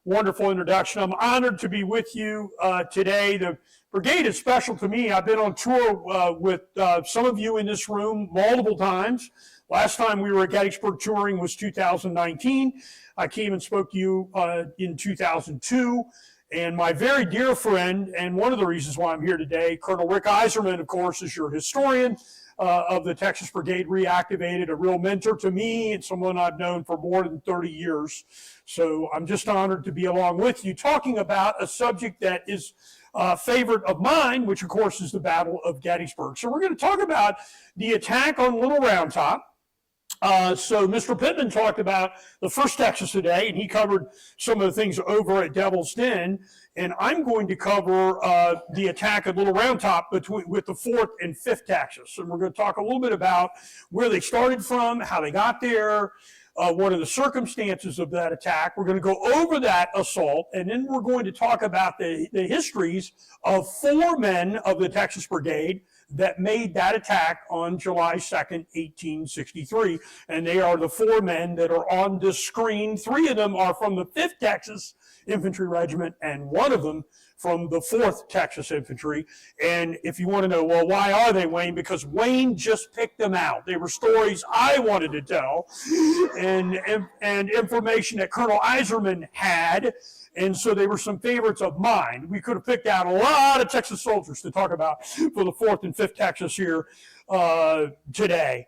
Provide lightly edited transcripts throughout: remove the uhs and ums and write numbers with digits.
wonderful introduction. I'm honored to be with you today. The brigade is special to me. I've been on tour with some of you in this room multiple times. Last time we were at Gettysburg touring was 2019. I came and spoke to you in 2002. And my very dear friend, and one of the reasons why I'm here today, Colonel Rick Iserman, of course, is your historian of the Texas Brigade, reactivated, a real mentor to me and someone I've known for more than 30 years. So I'm just honored to be along with you talking about a subject that is a favorite of mine, which of course is the Battle of Gettysburg. So we're going to talk about the attack on Little Round Top. So Mr. Pittman talked about the 1st Texas today, and he covered some of the things over at Devil's Den, and I'm going to cover the attack at Little Round Top with the 4th and 5th Texas. And we're going to talk a little bit about where they started from, how they got there, what are the circumstances of that attack. We're going to go over that assault, and then we're going to talk about the histories of 4 men of the Texas Brigade that made that attack on July 2nd, 1863. And they are the 4 men that are on this screen. 3 of them are from the 5th Texas Infantry Regiment, and 1 of them from the 4th Texas Infantry. And if you want to know, well, why are they, Wayne? Because Wayne just picked them out. They were stories I wanted to tell and information that Colonel Iserman had. And so they were some favorites of mine. We could have picked out a lot of Texas soldiers to talk about for the 4th and 5th Texas here today.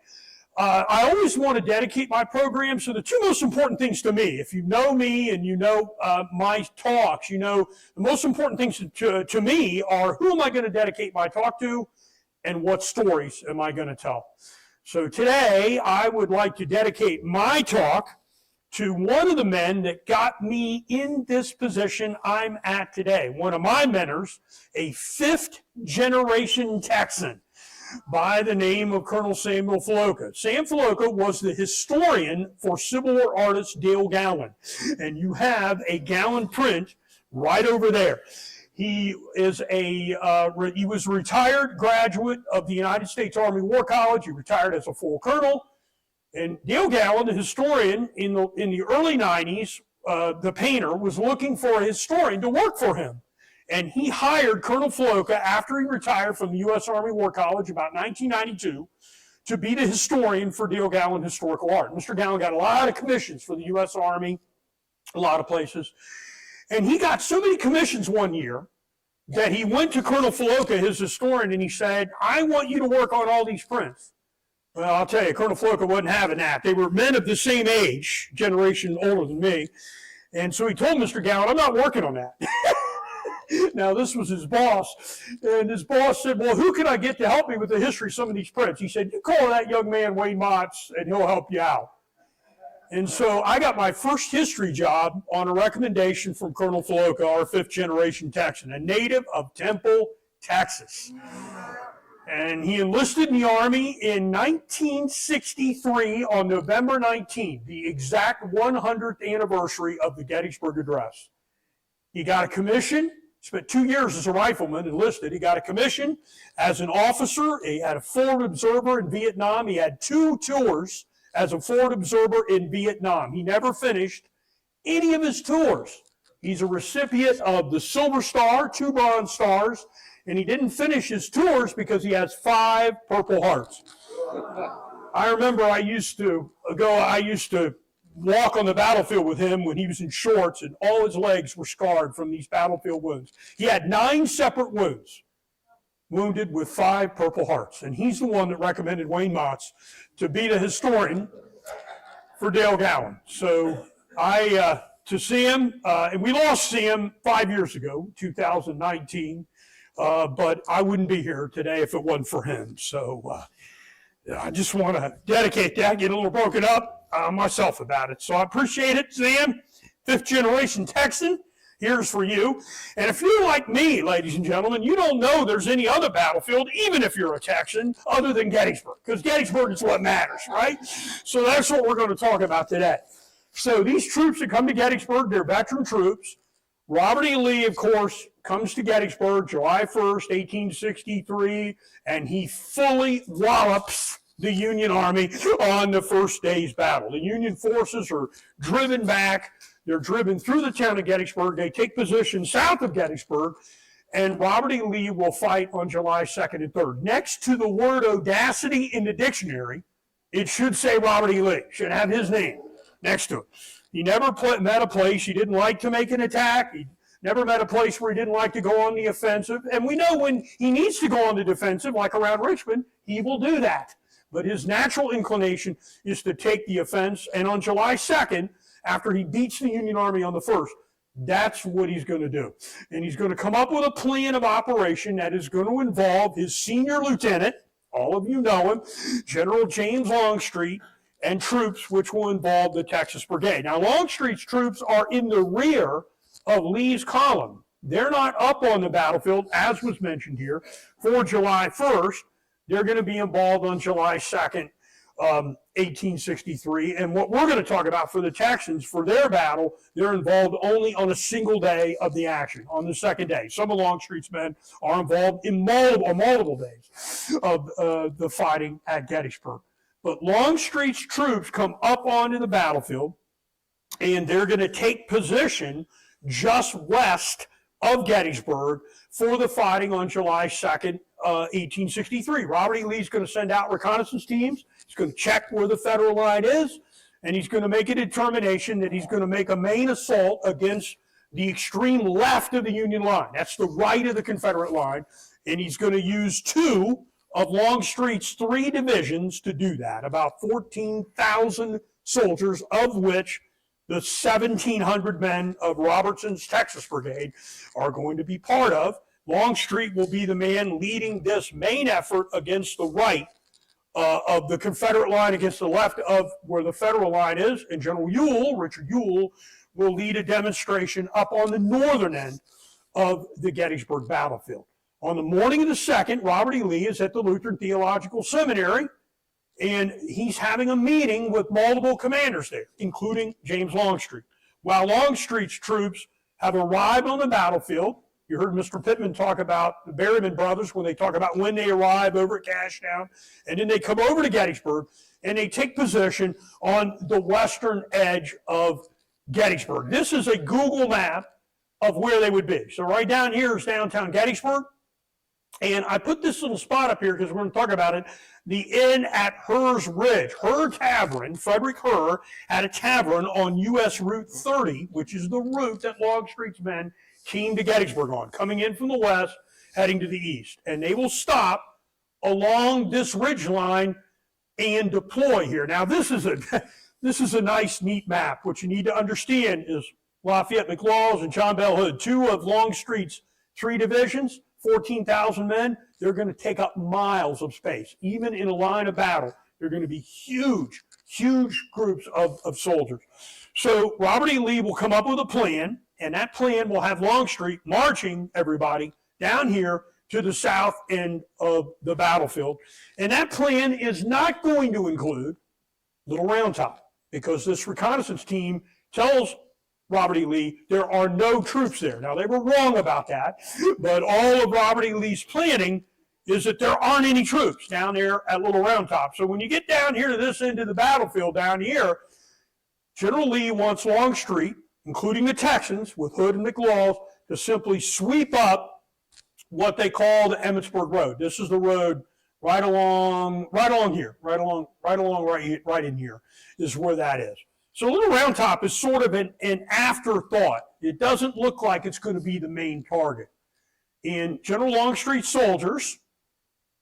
I always want to dedicate my program. So the 2 most important things to me, if you know me and you know my talks, you know the most important things to me are who am I going to dedicate my talk to and what stories am I going to tell. So today I would like to dedicate my talk to one of the men that got me in this position I'm at today. One of my mentors, a 5th generation Texan by the name of Colonel Samuel Filoka. Sam Filoka was the historian for Civil War artist Dale Gowan. And you have a Gowan print right over there. He is he was a retired graduate of the United States Army War College. He retired as a full colonel. And Dale Gowan, the historian in the early 90s, the painter, was looking for a historian to work for him. And he hired Colonel Filoka after he retired from the U.S. Army War College about 1992 to be the historian for Dale Gowan Historical Art. Mr. Gowan got a lot of commissions for the U.S. Army, a lot of places. And he got so many commissions one year that he went to Colonel Filoka, his historian, and he said, I want you to work on all these prints. Well, I'll tell you, Colonel Filoka wasn't having that. They were men of the same age, generation older than me. And so he told Mr. Gowan, I'm not working on that. Now, this was his boss. And his boss said, well, who can I get to help me with the history of some of these prints? He said, you call that young man Wayne Motts, and he'll help you out. And so I got my first history job on a recommendation from Colonel Filoka, our 5th generation Texan, a native of Temple, Texas. And he enlisted in the Army in 1963 on November 19, the exact 100th anniversary of the Gettysburg Address. He got a commission, spent 2 years as a rifleman, enlisted. He got a commission as an officer. He had a forward observer in Vietnam. He had 2 tours as a forward observer in Vietnam. He never finished any of his tours. He's a recipient of the Silver Star, 2 Bronze Stars, and he didn't finish his tours because he has 5 Purple Hearts. I remember I used to walk on the battlefield with him when he was in shorts, and all his legs were scarred from these battlefield wounds. He had 9 separate wounds, wounded with 5 Purple Hearts. And he's the one that recommended Wayne Motts to be the historian for Dale Gowan. So to see him, and we lost Sam 5 years ago, 2019. But I wouldn't be here today if it wasn't for him. So I just want to dedicate that, get a little broken up myself about it. So I appreciate it, Sam, 5th generation Texan. Here's for you. And if you're like me, ladies and gentlemen, you don't know there's any other battlefield, even if you're a Texan, other than Gettysburg, because Gettysburg is what matters, right? So that's what we're going to talk about today. So these troops that come to Gettysburg, they're veteran troops. Robert E. Lee, of course, comes to Gettysburg July 1st, 1863, and he fully wallops the Union Army on the first day's battle. The Union forces are driven back They're driven through the town of Gettysburg. They take position south of Gettysburg, and Robert E. Lee will fight on July 2nd and 3rd. Next to the word audacity in the dictionary, it should say Robert E. Lee. Should have his name next to it. He never met a place he didn't like to make an attack. He never met a place where he didn't like to go on the offensive. And we know when he needs to go on the defensive, like around Richmond, he will do that. But his natural inclination is to take the offense. And on July 2nd, after he beats the Union Army on the 1st, that's what he's going to do. And he's going to come up with a plan of operation that is going to involve his senior lieutenant, all of you know him, General James Longstreet, and troops which will involve the Texas Brigade. Now, Longstreet's troops are in the rear of Lee's column. They're not up on the battlefield, as was mentioned here, for July 1st. They're going to be involved on July 2nd, 1863. And what we're going to talk about for the Texans, for their battle, they're involved only on a single day of the action, on the second day. Some of Longstreet's men are involved in multiple days of the fighting at Gettysburg. But Longstreet's troops come up onto the battlefield, and they're going to take position just west of Gettysburg for the fighting on July 2nd, 1863. Robert E. Lee's going to send out reconnaissance teams. He's going to check where the Federal line is, and he's going to make a determination that he's going to make a main assault against the extreme left of the Union line. That's the right of the Confederate line, and he's going to use two of Longstreet's 3 divisions to do that, about 14,000 soldiers, of which the 1,700 men of Robertson's Texas Brigade are going to be part of. Longstreet will be the man leading this main effort against the right of the Confederate line against the left of where the Federal line is, and General Ewell, Richard Ewell, will lead a demonstration up on the northern end of the Gettysburg battlefield. On the morning of the 2nd, Robert E. Lee is at the Lutheran Theological Seminary, and he's having a meeting with multiple commanders there, including James Longstreet. While Longstreet's troops have arrived on the battlefield, you heard Mr. Pittman talk about the Berryman brothers when they talk about when they arrive over at Cashtown, and then they come over to Gettysburg, and they take position on the western edge of Gettysburg. This is a Google map of where they would be. So right down here is downtown Gettysburg. And I put this little spot up here because we're going to talk about it. The inn at Herr's Ridge. Herr Tavern, Frederick Herr, had a tavern on U.S. Route 30, which is the route that Longstreet's men came to Gettysburg on, coming in from the west, heading to the east. And they will stop along this ridge line and deploy here. Now, this is a nice, neat map. What you need to understand is Lafayette McLaws and John Bell Hood, 2 of Longstreet's 3 divisions, 14,000 men, they're going to take up miles of space. Even in a line of battle, they're going to be huge, huge groups of soldiers. So Robert E. Lee will come up with a plan, and that plan will have Longstreet marching everybody down here to the south end of the battlefield. And that plan is not going to include Little Round Top, because this reconnaissance team tells Robert E. Lee, there are no troops there. Now, they were wrong about that, but all of Robert E. Lee's planning is that there aren't any troops down there at Little Round Top. So when you get down here to this end of the battlefield down here, General Lee wants Longstreet, including the Texans, with Hood and McLaws, to simply sweep up what they call the Emmitsburg Road. This is the road right along here, right in here is where that is. So Little Round Top is sort of an afterthought. It doesn't look like it's going to be the main target. And General Longstreet's soldiers,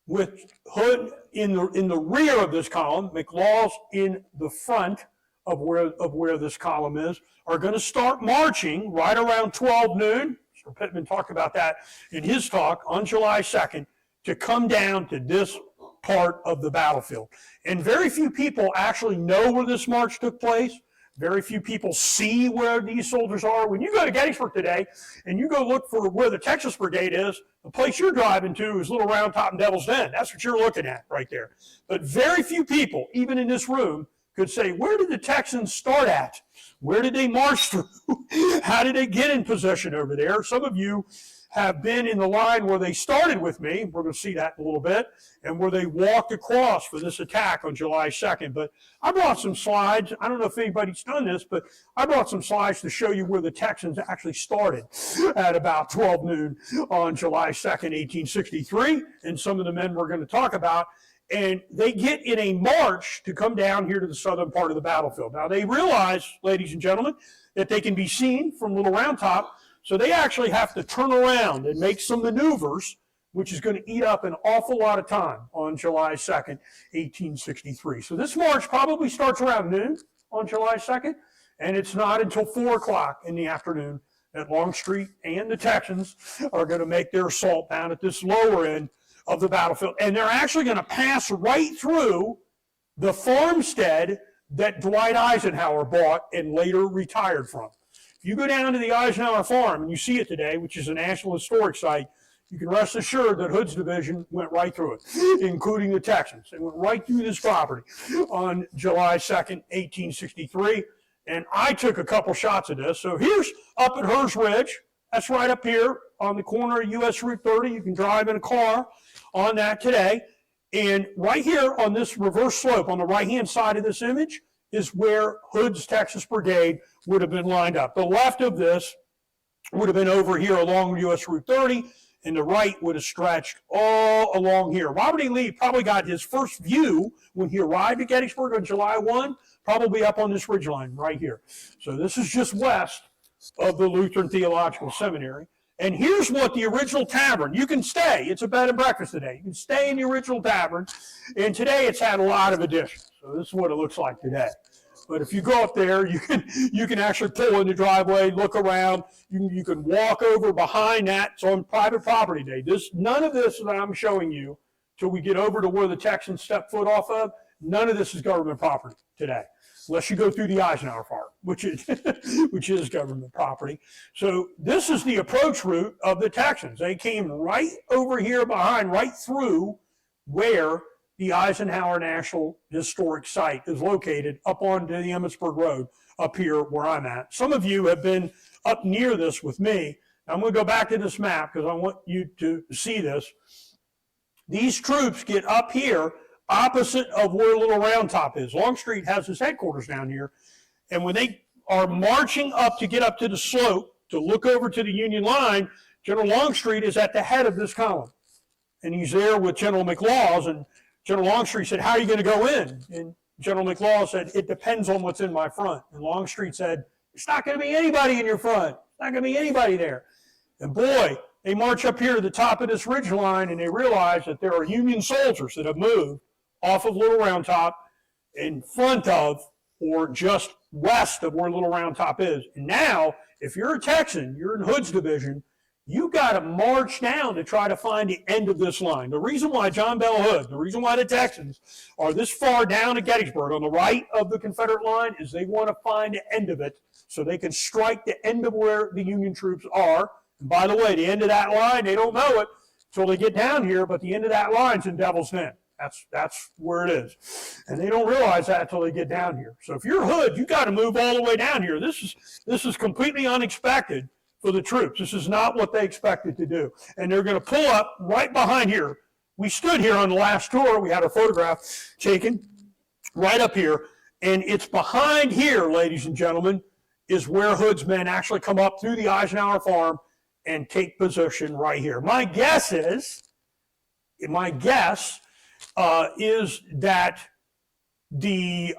with Hood in the rear of this column, McLaws in the front of where this column is, are going to start marching right around 12 noon. Mr. Pittman talked about that in his talk on July 2nd, to come down to this part of the battlefield. And very few people actually know where this march took place. Very few people see where these soldiers are. When you go to Gettysburg today and you go look for where the Texas Brigade is, the place you're driving to is Little Round Top and Devil's Den. That's what you're looking at right there. But very few people, even in this room, could say, where did the Texans start at? Where did they march through? How did they get in position over there? Some of you have been in the line where they started with me. We're going to see that in a little bit, and where they walked across for this attack on July 2nd. But I brought some slides. I don't know if anybody's done this, but I brought some slides to show you where the Texans actually started at about 12 noon on July 2nd, 1863, and some of the men we're going to talk about. And they get in a march to come down here to the southern part of the battlefield. Now, they realize, ladies and gentlemen, that they can be seen from Little Round Top, so they actually have to turn around and make some maneuvers, which is going to eat up an awful lot of time on July 2nd, 1863. So this march probably starts around noon on July 2nd, and it's not until 4 o'clock in the afternoon that Longstreet and the Texans are going to make their assault down at this lower end of the battlefield. And they're actually going to pass right through the farmstead that Dwight Eisenhower bought and later retired from. If you go down to the Eisenhower farm and you see it today, which is a National Historic Site, you can rest assured that Hood's division went right through it, including the Texans. They went right through this property on July 2nd, 1863. And I took a couple shots of this. So here's up at Hers Ridge. That's right up here on the corner of US Route 30. You can drive in a car on that today. And right here on this reverse slope on the right-hand side of this image is where Hood's Texas Brigade would have been lined up. The left of this would have been over here along US Route 30, and the right would have stretched all along here. Robert E. Lee probably got his first view when he arrived at Gettysburg on July 1, probably up on this ridgeline right here. So this is just west of the Lutheran Theological Seminary. And here's what the original tavern, you can stay, it's a bed and breakfast today. You can stay in the original tavern, and today it's had a lot of additions. So this is what it looks like today. But if you go up there, you can actually pull in the driveway, look around. You can walk over behind that. It's on private property day. None of this that I'm showing you, till we get over to where the Texans step foot off of, none of this is government property today, unless you go through the Eisenhower farm, which is government property. So this is the approach route of the Texans. They came right over here behind, right through where the Eisenhower National Historic Site is located, up onto the Emmitsburg Road, up here where I'm at. Some of you have been up near this with me. I'm going to go back to this map because I want you to see this. These troops get up here opposite of where Little Round Top is. Longstreet has his headquarters down here, and when they are marching up to get up to the slope to look over to the Union line, General Longstreet is at the head of this column, and he's there with General McLaws, and General Longstreet said, "How are you going to go in?" And General McLaws said, "It depends on what's in my front." And Longstreet said, "There's not going to be anybody in your front. There's not going to be anybody there." And boy, they march up here to the top of this ridge line, and they realize that there are Union soldiers that have moved off of Little Round Top in front of or just west of where Little Round Top is. And now, if you're a Texan, you're in Hood's division, you got to march down to try to find the end of this line. The reason why John Bell Hood, the reason why the Texans are this far down at Gettysburg on the right of the Confederate line is they want to find the end of it so they can strike the end of where the Union troops are. And by the way, the end of that line, they don't know it until they get down here, but the end of that line's in Devil's Den. That's where it is. And they don't realize that until they get down here. So if you're Hood, you got to move all the way down here. This is completely unexpected for the troops. This is not what they expected to do. And they're going to pull up right behind here. We stood here on the last tour. We had a photograph taken right up here. And it's behind here, ladies and gentlemen, is where Hood's men actually come up through the Eisenhower farm and take position right here. My guess is that the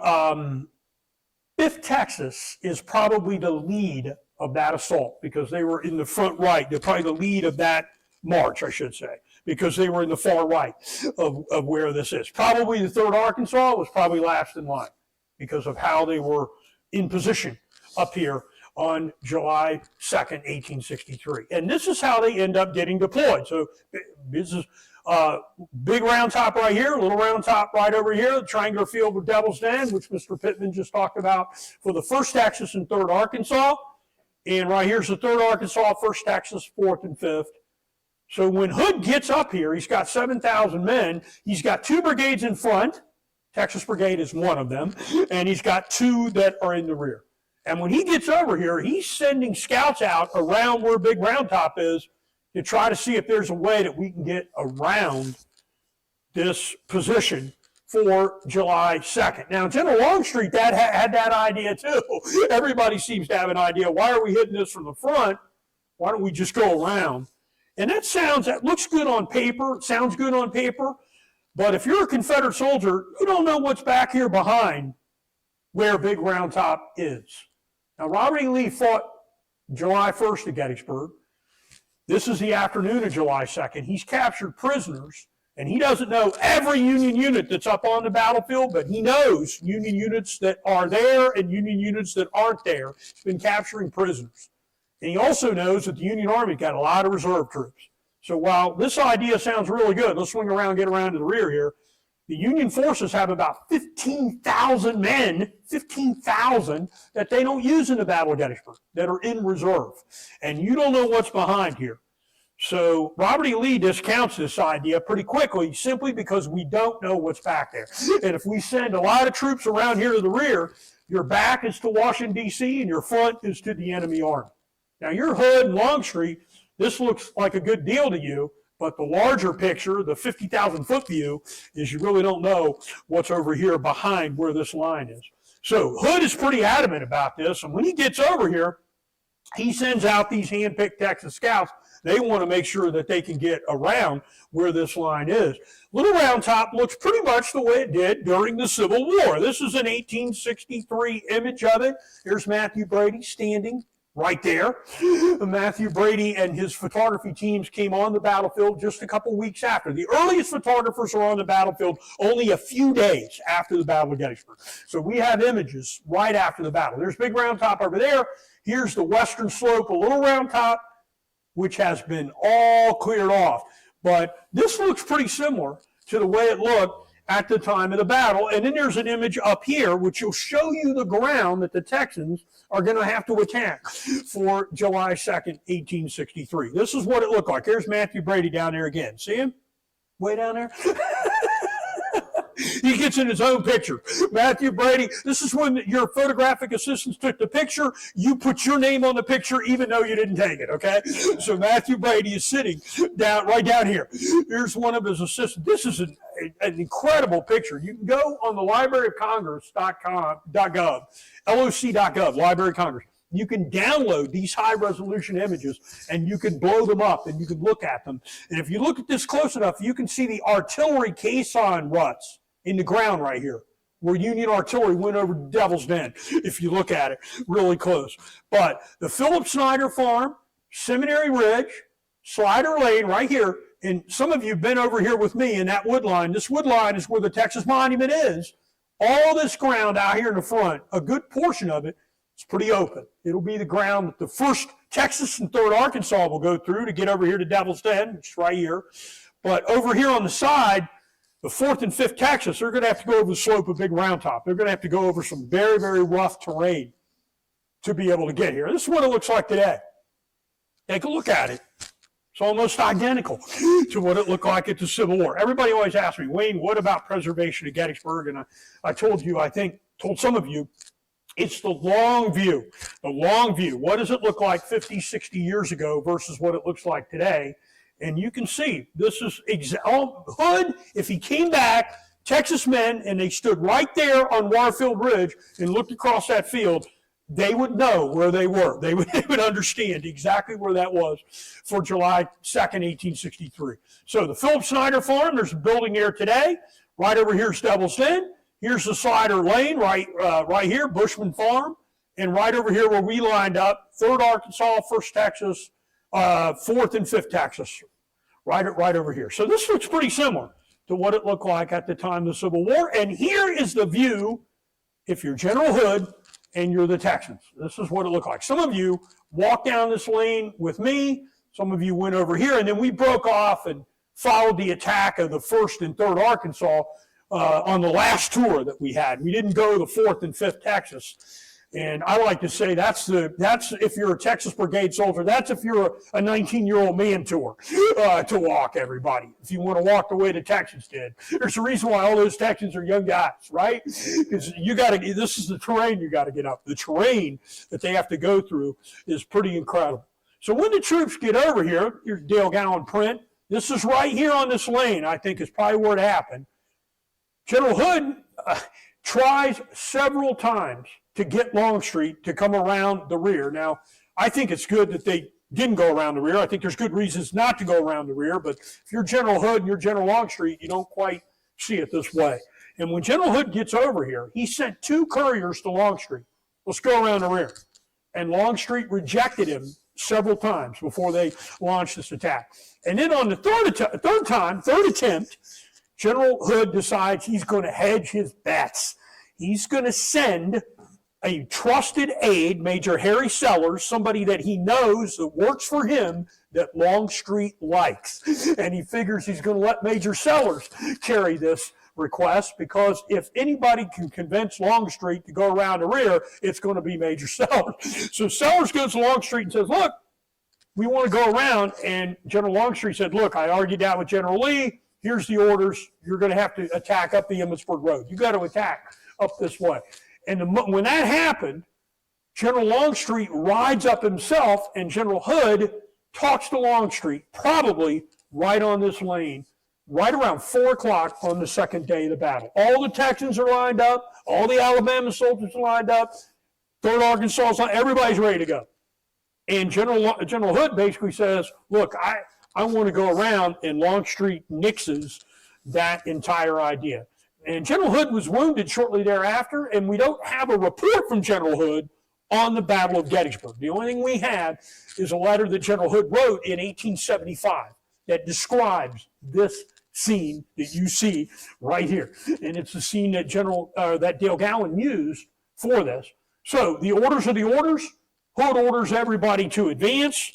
5th Texas is probably the lead of that assault because they were in the front right. They're probably the lead of that march, I should say, because they were in the far right of where this is. Probably the 3rd Arkansas was probably last in line because of how they were in position up here on July 2nd, 1863. And this is how they end up getting deployed. So this is Big Round Top right here, Little Round Top right over here, the triangular field with Devil's Den, which Mr. Pittman just talked about for the 1st Texas and 3rd Arkansas. And right here's the 3rd Arkansas, 1st Texas, 4th and 5th. So when Hood gets up here, he's got 7,000 men. He's got 2 brigades in front. Texas Brigade is one of them. And he's got 2 that are in the rear. And when he gets over here, he's sending scouts out around where Big Round Top is to try to see if there's a way that we can get around this position for July 2nd. Now, General Longstreet had that idea too. Everybody seems to have an idea. Why are we hitting this from the front? Why don't we just go around? And that looks good on paper. It sounds good on paper. But if you're a Confederate soldier, you don't know what's back here behind where Big Round Top is. Now, Robert E. Lee fought July 1st at Gettysburg. This is the afternoon of July 2nd. He's captured prisoners, and he doesn't know every Union unit that's up on the battlefield, but he knows Union units that are there and Union units that aren't there. He's been capturing prisoners. And he also knows that the Union Army got a lot of reserve troops. So while this idea sounds really good, let's swing around, get around to the rear here. The Union forces have about 15,000 men, 15,000 that they don't use in the Battle of Gettysburg, that are in reserve. And you don't know what's behind here. So Robert E. Lee discounts this idea pretty quickly simply because we don't know what's back there. And if we send a lot of troops around here to the rear, your back is to Washington, D.C., and your front is to the enemy army. Now, you're Hood and Longstreet. This looks like a good deal to you, but the larger picture, the 50,000-foot view, is you really don't know what's over here behind where this line is. So Hood is pretty adamant about this, and when he gets over here, he sends out these hand-picked Texas scouts. They want to make sure that they can get around where this line is. Little Round Top looks pretty much the way it did during the Civil War. This is an 1863 image of it. Here's Matthew Brady standing right there. Matthew Brady and his photography teams came on the battlefield just a couple weeks after. The earliest photographers are on the battlefield only a few days after the Battle of Gettysburg. So we have images right after the battle. There's Big Round Top over there. Here's the western slope of Little Round Top, which has been all cleared off. But this looks pretty similar to the way it looked at the time of the battle. And then there's an image up here, which will show you the ground that the Texans are going to have to attack for July 2nd, 1863. This is what it looked like. Here's Matthew Brady down there again. See him? Way down there? He gets in his own picture. Matthew Brady, this is when your photographic assistants took the picture. You put your name on the picture even though you didn't take it, okay? So Matthew Brady is sitting right down here. Here's one of his assistants. This is an incredible picture. You can go on the libraryofcongress.gov, loc.gov, Library of Congress. You can download these high-resolution images, and you can blow them up, and you can look at them. And if you look at this close enough, you can see the artillery caisson ruts in the ground right here, where Union artillery went over Devil's Den, if you look at it really close. But the Philip Snyder Farm, Seminary Ridge, Slider Lane right here, and some of you have been over here with me in that wood line. This wood line is where the Texas Monument is. All this ground out here in the front, a good portion of it, it's pretty open. It'll be the ground that the 1st Texas and 3rd Arkansas will go through to get over here to Devil's Den, which is right here. But over here on the side, the 4th and 5th Texas, they're going to have to go over the slope of Big Round Top. They're going to have to go over some very, very rough terrain to be able to get here. This is what it looks like today. Take a look at it. It's almost identical to what it looked like at the Civil War. Everybody always asks me, Wayne, what about preservation of Gettysburg? And I told you, told some of you, it's the long view. The long view. What does it look like 50, 60 years ago versus what it looks like today? And you can see, this is Hood, if he came back, Texas men, and they stood right there on Warfield Ridge and looked across that field, they would know where they were. They would understand exactly where that was for July 2nd, 1863. So the Philip Snyder Farm, there's a building there today. Right over here is Devil's Den. Here's the Slider Lane right here, Bushman Farm. And right over here where we lined up, 3rd Arkansas, 1st Texas, 4th and 5th Texas, right over here. So this looks pretty similar to what it looked like at the time of the Civil War. And here is the view if you're General Hood and you're the Texans. This is what it looked like. Some of you walked down this lane with me. Some of you went over here, and then we broke off and followed the attack of the 1st and 3rd Arkansas on the last tour that we had. We didn't go to the 4th and 5th Texas. And I like to say that's if you're a Texas Brigade soldier, that's if you're a 19-year-old man tour to walk, everybody. If you want to walk the way the Texans did. There's a reason why all those Texans are young guys, right? Because this is the terrain you got to get up. The terrain that they have to go through is pretty incredible. So when the troops get over here, here's Dale Gowan print. This is right here on this lane, I think is probably where it happened. General Hood tries several times to get Longstreet to come around the rear. Now, I think it's good that they didn't go around the rear. I think there's good reasons not to go around the rear, but if you're General Hood and you're General Longstreet, you don't quite see it this way. And when General Hood gets over here, he sent 2 couriers to Longstreat. Let's go around the rear. And Longstreet rejected him several times before they launched this attack. And then on the third attempt, General Hood decides he's going to hedge his bets. He's going to send a trusted aide, Major Harry Sellers, somebody that he knows that works for him, that Longstreet likes. And he figures he's going to let Major Sellers carry this request, because if anybody can convince Longstreet to go around the rear, it's going to be Major Sellers. So Sellers goes to Longstreet and says, look, we want to go around. And General Longstreet said, look, I argued that with General Lee. Here's the orders. You're going to have to attack up the Emmitsburg Road. You got to attack up this way. And when that happened, General Longstreet rides up himself, and General Hood talks to Longstreet, probably right on this lane, right around 4 o'clock on the second day of the battle. All the Texans are lined up. All the Alabama soldiers are lined up. 3rd Arkansas is lined up. Everybody's ready to go. And General Hood basically says, look, I want to go around, and Longstreet nixes that entire idea. And General Hood was wounded shortly thereafter, and we don't have a report from General Hood on the Battle of Gettysburg. The only thing we have is a letter that General Hood wrote in 1875 that describes this scene that you see right here. And it's the scene that that Dale Gowan used for this. So the orders are the orders. Hood orders everybody to advance,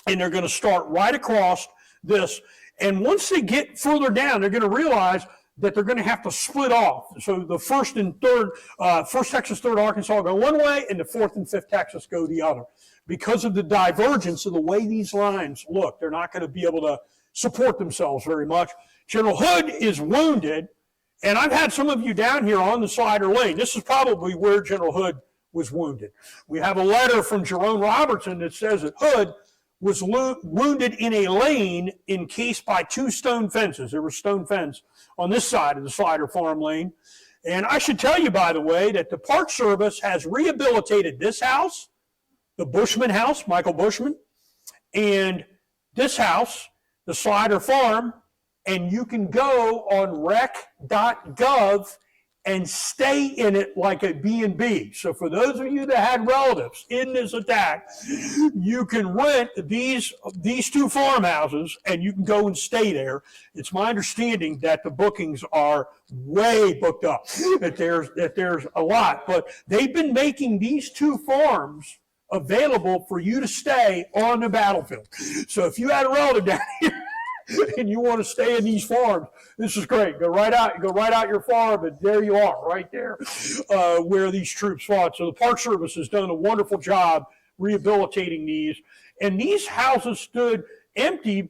and they're going to start right across this. And once they get further down, they're going to realize that they're going to have to split off. So the 1st and 3rd, 1st Texas, 3rd Arkansas go one way, and the 4th and 5th Texas go the other. Because of the divergence of the way these lines look, they're not going to be able to support themselves very much. General Hood is wounded, and I've had some of you down here on the Slider Lane. This is probably where General Hood was wounded. We have a letter from Jerome Robertson that says that Hood was wounded in a lane encased by 2 stone fences. There was stone fence on this side of the Slider Farm Lane. And I should tell you, by the way, that the Park Service has rehabilitated this house, the Bushman house, Michael Bushman, and this house, the Slider Farm, and you can go on rec.gov and stay in it like a B&B. So for those of you that had relatives in this attack, you can rent these 2 farmhouses and you can go and stay there. It's my understanding that the bookings are way booked up, that there's a lot. But they've been making these 2 farms available for you to stay on the battlefield. So if you had a relative down here and you want to stay in these farms, this is great. Go right out your farm, and there you are, right there, where these troops fought. So the Park Service has done a wonderful job rehabilitating these. And these houses stood empty.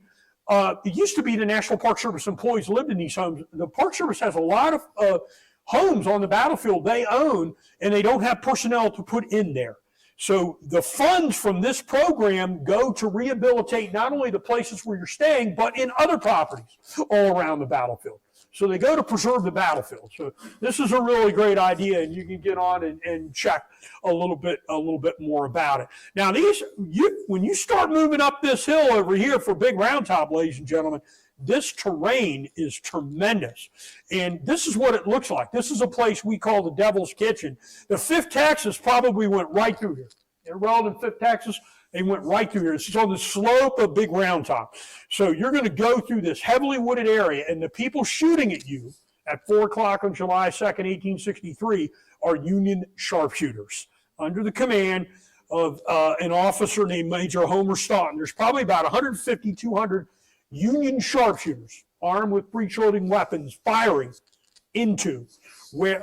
It used to be the National Park Service employees lived in these homes. The Park Service has a lot of homes on the battlefield they own, and they don't have personnel to put in there. So the funds from this program go to rehabilitate not only the places where you're staying, but in other properties all around the battlefield. So they go to preserve the battlefield. So this is a really great idea, and you can get on and check a little bit more about it. Now, when you start moving up this hill over here for Big Round Top, ladies and gentlemen, this terrain is tremendous. And this is what it looks like. This is a place we call the Devil's Kitchen. The 5th Texas probably went right through here. They're relevant 5th Texas. They went right through here. This is on the slope of Big Round Top. So you're going to go through this heavily wooded area, and the people shooting at you at 4 o'clock on July 2nd, 1863, are Union sharpshooters under the command of an officer named Major Homer Staunton. There's probably about 150, 200 Union sharpshooters armed with breech-loading weapons firing into where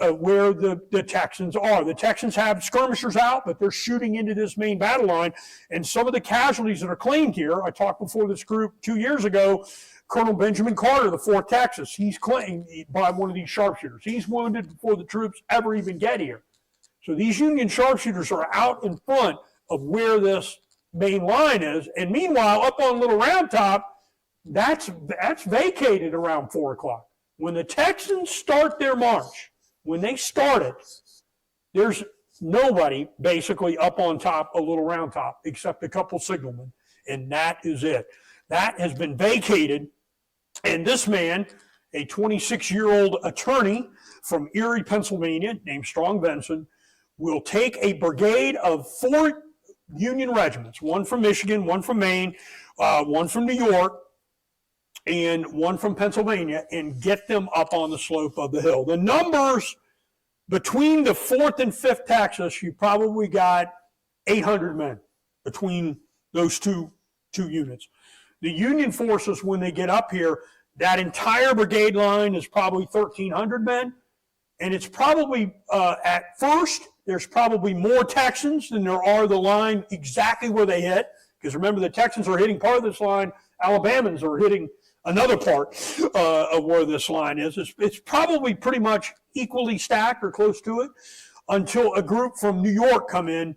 the Texans are. The Texans have skirmishers out, but they're shooting into this main battle line. And some of the casualties that are claimed here, I talked before this group 2 years ago, Colonel Benjamin Carter, the 4th Texas, he's claimed by one of these sharpshooters. He's wounded before the troops ever even get here. So these Union sharpshooters are out in front of where this main line is. And meanwhile, up on Little Round Top, that's vacated around 4 o'clock. When the Texans start their march, when they start it, there's nobody basically up on top of Little Round Top except a couple signalmen, and that is it. That has been vacated, and this man, a 26-year-old attorney from Erie, Pennsylvania, named Strong Benson, will take a brigade of 4 Union regiments, one from Michigan, one from Maine, one from New York, and one from Pennsylvania, and get them up on the slope of the hill. The numbers between the 4th and 5th Texas, you probably got 800 men between those two units. The Union forces, when they get up here, that entire brigade line is probably 1,300 men, and it's probably, at first, there's probably more Texans than there are the line exactly where they hit, because remember, the Texans are hitting part of this line, Alabamans are hitting another part of where this line is. It's probably pretty much equally stacked or close to it until a group from New York come in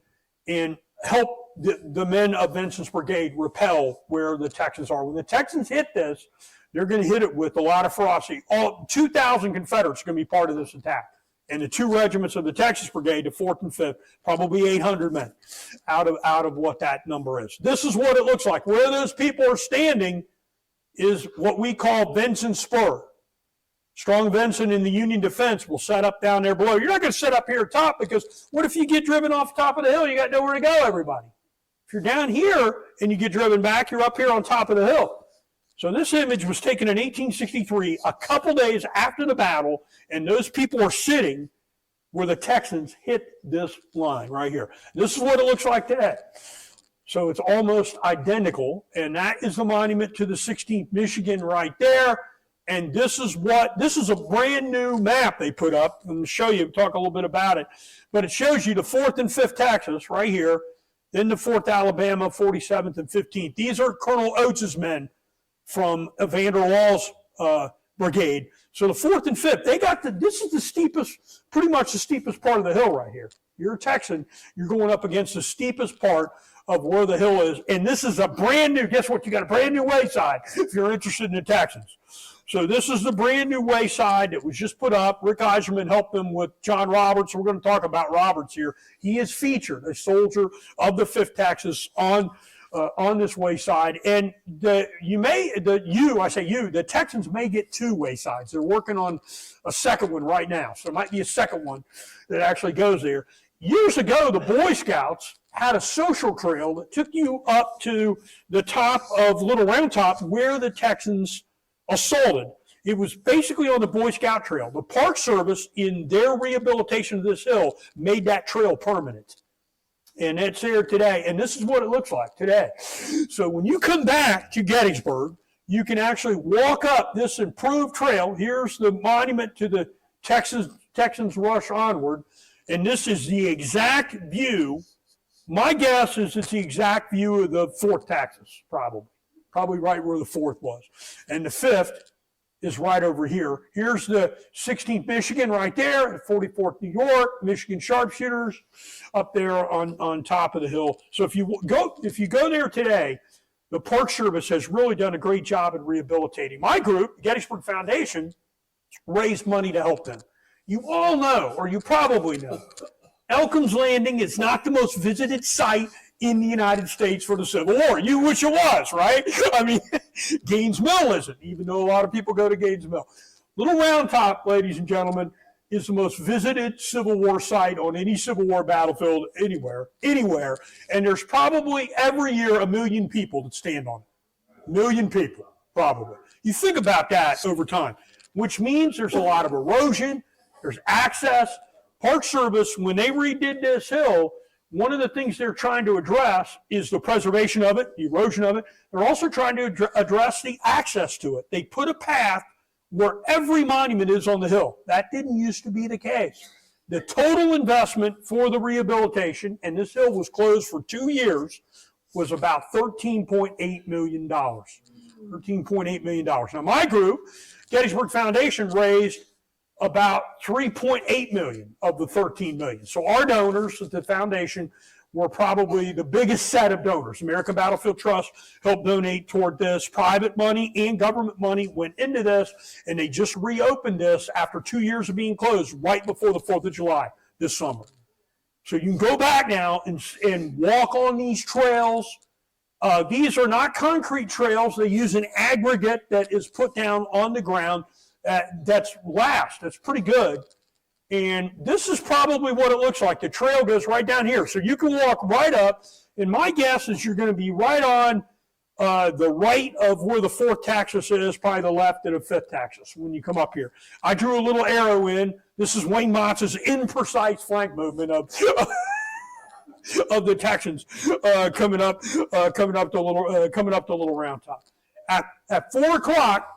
and help the men of Benson's brigade repel where the Texans are. When the Texans hit this, they're going to hit it with a lot of ferocity. All 2,000 Confederates are going to be part of this attack. And the 2 regiments of the Texas Brigade, the 4th and 5th, probably 800 men out of what that number is. This is what it looks like. Where those people are standing is what we call Benson's Spur. Strong Benson in the Union defense will set up down there below. You're not going to set up here at top, because what if you get driven off the top of the hill? You got nowhere to go, everybody. If you're down here and you get driven back, you're up here on top of the hill. So this image was taken in 1863, a couple days after the battle, and those people are sitting where the Texans hit this line right here. This is what it looks like today. So it's almost identical, and that is the monument to the 16th Michigan right there. And this is a brand new map they put up. I'm going to show you, talk a little bit about it. But it shows you the 4th and 5th Texas right here, then the 4th Alabama, 47th and 15th. These are Colonel Oates' men from Evander Law's brigade. So the 4th and 5th, this is the steepest, pretty much the steepest part of the hill right here. You're a Texan, you're going up against the steepest part of where the hill is. And this is a brand new, guess what? You got a brand new wayside if you're interested in the Texans. So this is the brand new wayside that was just put up. Rick Eiserman helped them with John Roberts. We're going to talk about Roberts here. He is featured, a soldier of the 5th Texas on this wayside. And the Texans may get 2 waysides. They're working on a second one right now. So there might be a second one that actually goes there. Years ago, the Boy Scouts had a social trail that took you up to the top of Little Round Top where the Texans assaulted. It was basically on the Boy Scout trail. The Park Service, in their rehabilitation of this hill, made that trail permanent. And it's there today. And this is what it looks like today. So when you come back to Gettysburg, you can actually walk up this improved trail. Here's the monument to the Texans rush onward. And this is the exact view. My guess is it's the exact view of the 4th Texas, probably right where the 4th was. And the 5th is right over here. Here's the 16th Michigan right there, 44th New York, Michigan sharpshooters up there on top of the hill. So if you go there today, the Park Service has really done a great job in rehabilitating. My group, the Gettysburg Foundation, raised money to help them. You all know, or you probably know, Elkham's Landing is not the most visited site in the United States for the Civil War. You wish it was, right? I mean, Gaines Mill isn't, even though a lot of people go to Gaines Mill. Little Round Top, ladies and gentlemen, is the most visited Civil War site on any Civil War battlefield anywhere. And there's probably every year 1 million people that stand on it. 1 million people, probably. You think about that over time, which means there's a lot of erosion, there's access. Park Service, when they redid this hill, one of the things they're trying to address is the preservation of it, the erosion of it. They're also trying to address the access to it. They put a path where every monument is on the hill. That didn't used to be the case. The total investment for the rehabilitation, and this hill was closed for 2 years, was about $13.8 million. $13.8 million. Now, my group, Gettysburg Foundation, raised about $3.8 million of the $13 million. So our donors at the foundation were probably the biggest set of donors. American Battlefield Trust helped donate toward this. Private money and government money went into this, and they just reopened this after 2 years of being closed right before the 4th of July this summer. So you can go back now and walk on these trails. These are not concrete trails. They use an aggregate that is put down on the ground that's pretty good. And this is probably what it looks like. The trail goes right down here. So you can walk right up. And my guess is you're going to be right on the right of where the 4th Texas is, probably the left of the 5th Texas when you come up here. I drew a little arrow in. This is Wayne Motts' imprecise flank movement of the Texans coming up the little round top. At 4 o'clock,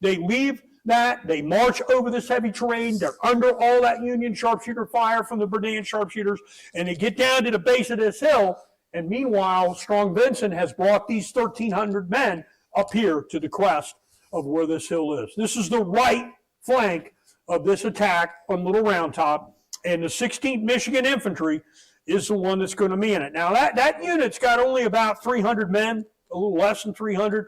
they leave that. They march over this heavy terrain. They're under all that Union sharpshooter fire from the Verdun sharpshooters, and they get down to the base of this hill. And meanwhile, Strong Vincent has brought these 1,300 men up here to the crest of where this hill is. This is the right flank of this attack on Little Round Top, and the 16th Michigan Infantry is the one that's going to man it. Now, that unit's got only about 300 men, a little less than 300,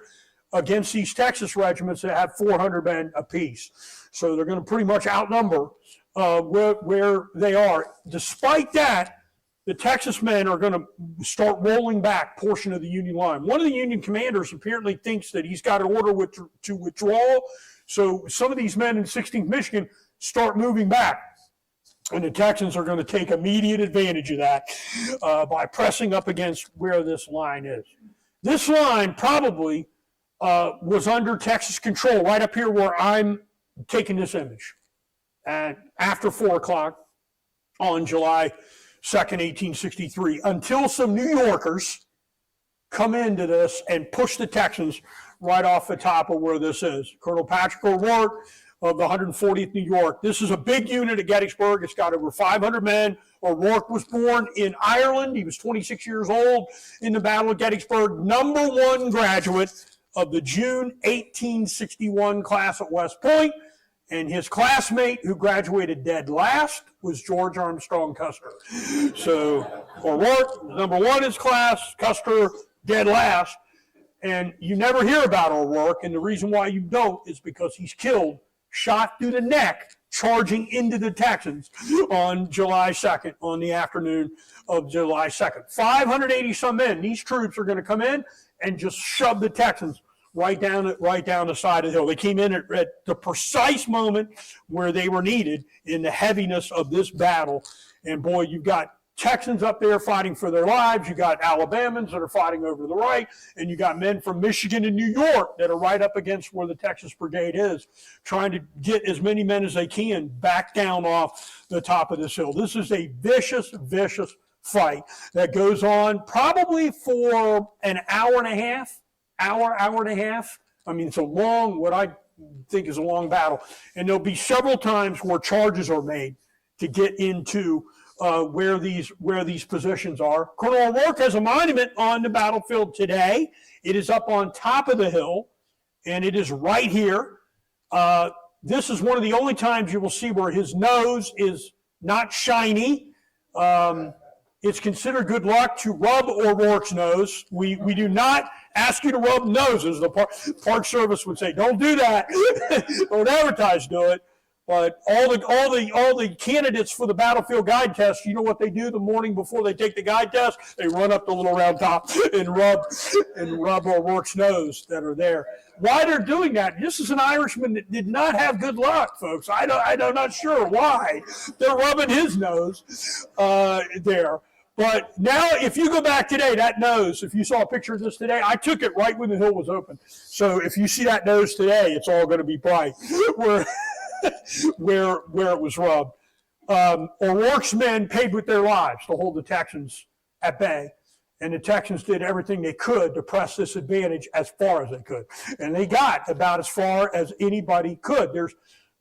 against these Texas regiments that have 400 men apiece. So they're going to pretty much outnumber where they are. Despite that, the Texas men are going to start rolling back portion of the Union line. One of the Union commanders apparently thinks that he's got an order to withdraw. So some of these men in 16th Michigan start moving back. And the Texans are going to take immediate advantage of that by pressing up against where this line is. This line probably was under Texas control right up here where I'm taking this image. And after 4 o'clock on July 2nd, 1863, until some New Yorkers come into this and push the Texans right off the top of where this is. Colonel Patrick O'Rourke of the 140th New York. This is a big unit at Gettysburg. It's got over 500 men. O'Rourke was born in Ireland. He was 26 years old in the Battle of Gettysburg. #1 graduate of the June 1861 class at West Point. And his classmate who graduated dead last was George Armstrong Custer. So O'Rourke, #1 in his class, Custer dead last. And you never hear about O'Rourke, and the reason why you don't is because he's killed, shot through the neck, charging into the Texans on July 2nd, on the afternoon of July 2nd. 580-some men. These troops are going to come in and just shove the Texans right down the side of the hill. They came in at the precise moment where they were needed in the heaviness of this battle. And boy, you've got Texans up there fighting for their lives. You got Alabamans that are fighting over to the right, and you got men from Michigan and New York that are right up against where the Texas Brigade is, trying to get as many men as they can back down off the top of this hill. This is a vicious, vicious fight that goes on probably for an hour and a half. Hour and a half. I mean, it's a long, what I think is a long battle. And there'll be several times where charges are made to get into where these positions are. Colonel O'Rourke has a monument on the battlefield today. It is up on top of the hill, and it is right here. This is one of the only times you will see where his nose is not shiny. It's considered good luck to rub O'Rourke's nose. We do not ask you to rub noses. The Park Service would say, don't do that. Don't advertise do it. But all the candidates for the battlefield guide test, you know what they do the morning before they take the guide test? They run up the Little Round Top and rub O'Rourke's nose that are there. Why they're doing that? This is an Irishman that did not have good luck, folks. I'm not sure why they're rubbing his nose there. But now, if you go back today, that nose, if you saw a picture of this today, I took it right when the hill was open. So if you see that nose today, it's all going to be bright where it was rubbed. O'Rourke's men paid with their lives to hold the Texans at bay. And the Texans did everything they could to press this advantage as far as they could. And they got about as far as anybody could. There's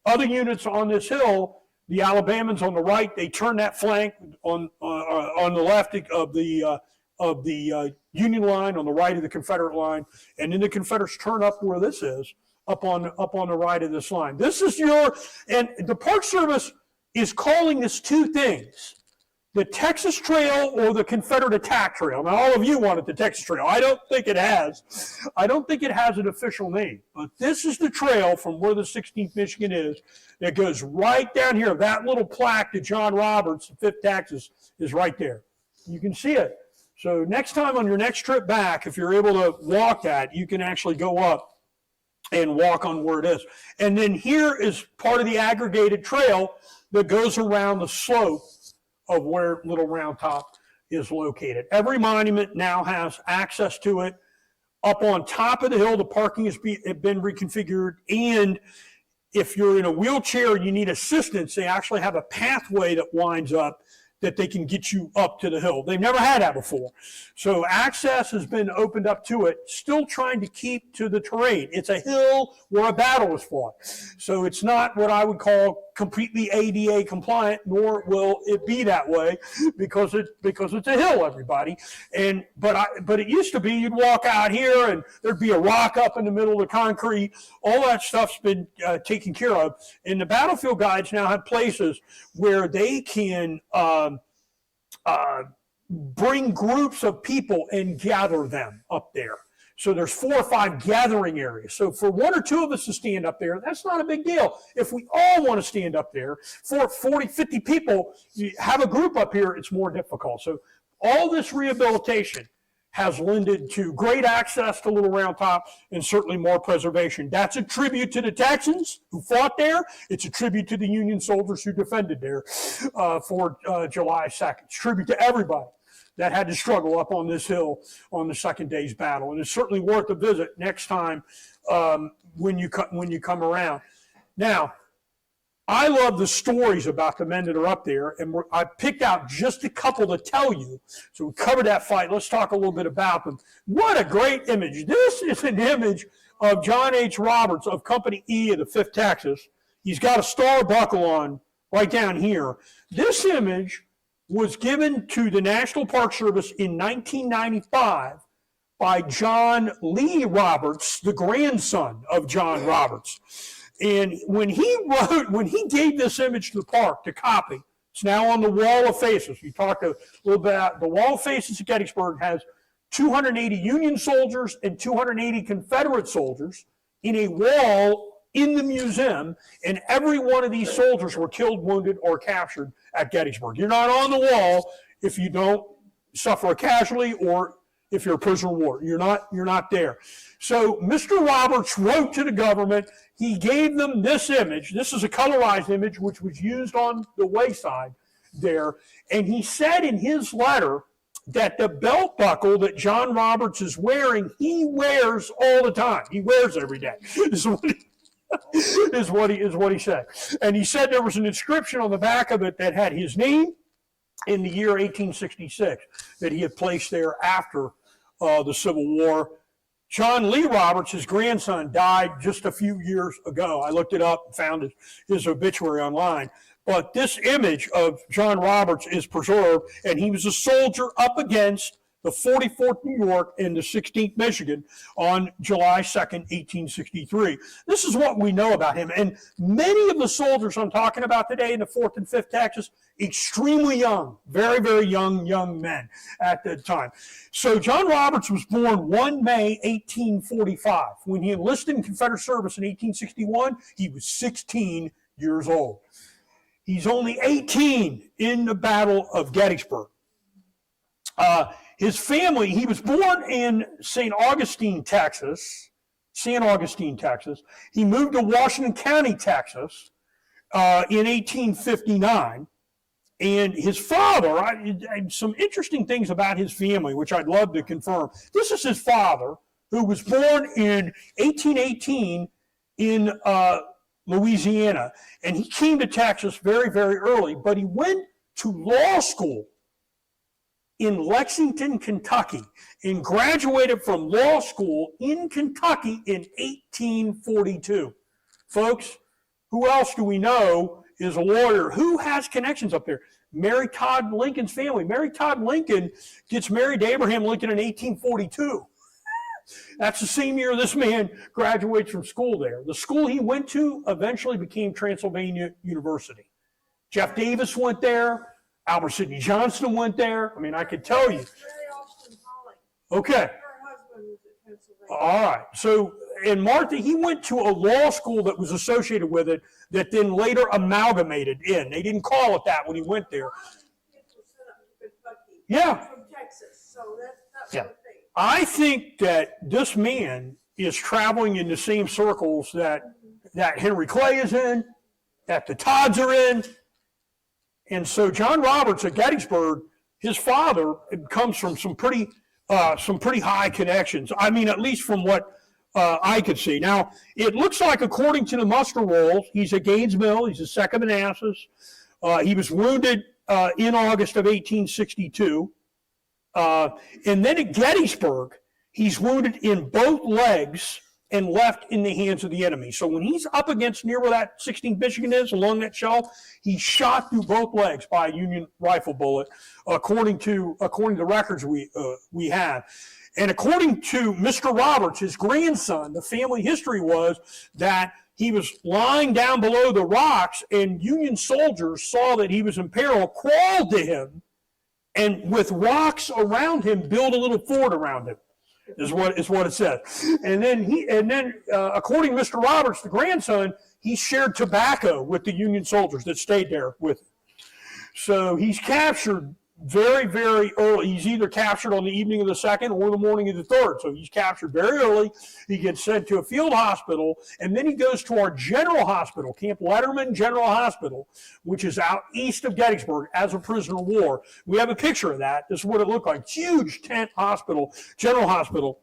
other units on this hill. The Alabamans on the right, they turn that flank on the left of the Union line, on the right of the Confederate line, and then the Confederates turn up where this is, up on the right of this line. This is and the Park Service is calling this two things. the Texas Trail or the Confederate Attack Trail. Now, all of you wanted the Texas Trail. I don't think it has. I don't think it has an official name. But this is the trail from where the 16th Michigan is that goes right down here. That little plaque to John Roberts, the 5th Texas, is right there. You can see it. So next time on your next trip back, if you're able to walk that, you can actually go up and walk on where it is. And then here is part of the aggregated trail that goes around the slope of where Little Round Top is located. Every monument now has access to it. Up on top of the hill, the parking has been reconfigured, and if you're in a wheelchair, you need assistance, they actually have a pathway that winds up that they can get you up to the hill. They've never had that before. So access has been opened up to it, still trying to keep to the terrain. It's a hill where a battle was fought. So it's not what I would call completely ADA compliant, nor will it be that way because it's a hill, everybody. But it used to be you'd walk out here and there'd be a rock up in the middle of the concrete. All that stuff's been taken care of. And the battlefield guides now have places where they can bring groups of people and gather them up there. So there's 4 or 5 gathering areas. So for 1 or 2 of us to stand up there, that's not a big deal. If we all want to stand up there, for 40, 50 people, you have a group up here, it's more difficult. So all this rehabilitation has lended to great access to Little Round Top and certainly more preservation. That's a tribute to the Texans who fought there. It's a tribute to the Union soldiers who defended there for July 2nd. It's a tribute to everybody that had to struggle up on this hill on the second day's battle. And it's certainly worth a visit next time when you come around. Now, I love the stories about the men that are up there, and I picked out just a couple to tell you. So we covered that fight. Let's talk a little bit about them. What a great image. This is an image of John H. Roberts of Company E of the 5th Texas. He's got a star buckle on right down here. This image was given to the National Park Service in 1995 by John Lee Roberts, the grandson of John Roberts. And when he gave this image to the park to copy, it's now on the Wall of Faces. We talked a little bit about the Wall of Faces at Gettysburg has 280 Union soldiers and 280 Confederate soldiers in a wall in the museum, and every one of these soldiers were killed, wounded, or captured at Gettysburg. You're not on the wall if you don't suffer a casualty or if you're a prisoner of war. You're not there. So Mr. Roberts wrote to the government. He gave them this image. This is a colorized image which was used on the wayside there. And he said in his letter that the belt buckle that John Roberts is wearing, he wears all the time. He wears every day. is what he said. And he said there was an inscription on the back of it that had his name in the year 1866 that he had placed there after the Civil War. John Lee Roberts, his grandson, died just a few years ago. I looked it up and found his obituary online. But this image of John Roberts is preserved, and he was a soldier up against the 44th New York and the 16th Michigan on July 2nd, 1863. This is what we know about him. And many of the soldiers I'm talking about today in the 4th and 5th Texas, extremely young, very, very young men at the time. So John Roberts was born 1 May, 1845. When he enlisted in Confederate service in 1861, he was 16 years old. He's only 18 in the Battle of Gettysburg. His family, he was born in St. Augustine, Texas. He moved to Washington County, Texas in 1859. And his father, some interesting things about his family, which I'd love to confirm. This is his father, who was born in 1818 in Louisiana. And he came to Texas very, very early, but he went to law school in Lexington, Kentucky, and graduated from law school in Kentucky in 1842. Folks, who else do we know is a lawyer? Who has connections up there? Mary Todd Lincoln's family. Mary Todd Lincoln gets married to Abraham Lincoln in 1842. That's the same year this man graduates from school there. The school he went to eventually became Transylvania University. Jeff Davis went there. Albert Sidney Johnston went there. I mean, I could tell you. Okay. Her husband was at Pennsylvania. All right. So, and Martha, he went to a law school that was associated with it that then later amalgamated in. They didn't call it that when he went there. Kids were sent up to Kentucky. Yeah. From Texas. So that's Yeah. what they. I think that this man is traveling in the same circles that Henry Clay is in, that the Todds are in. And so John Roberts at Gettysburg, his father comes from some pretty high connections. I mean, at least from what I could see. Now, it looks like, according to the muster rolls, he's at Gaines Mill. He's a Second Manassas. He was wounded in August of 1862. And then at Gettysburg, he's wounded in both legs and left in the hands of the enemy. So when he's up against near where that 16th Michigan is, along that shelf, he's shot through both legs by a Union rifle bullet, according to the records we have. And according to Mr. Roberts, his grandson, the family history was that he was lying down below the rocks, and Union soldiers saw that he was in peril, crawled to him, and with rocks around him, build a little fort around him. Is what it says. And then according to Mr. Roberts, the grandson, he shared tobacco with the Union soldiers that stayed there with him. So he's captured very, very early. He's either captured on the evening of the 2nd or the morning of the 3rd. So he's captured very early. He gets sent to a field hospital, and then he goes to our general hospital, Camp Letterman General Hospital, which is out east of Gettysburg, as a prisoner of war. We have a picture of that. This is what it looked like. Huge tent hospital, general hospital,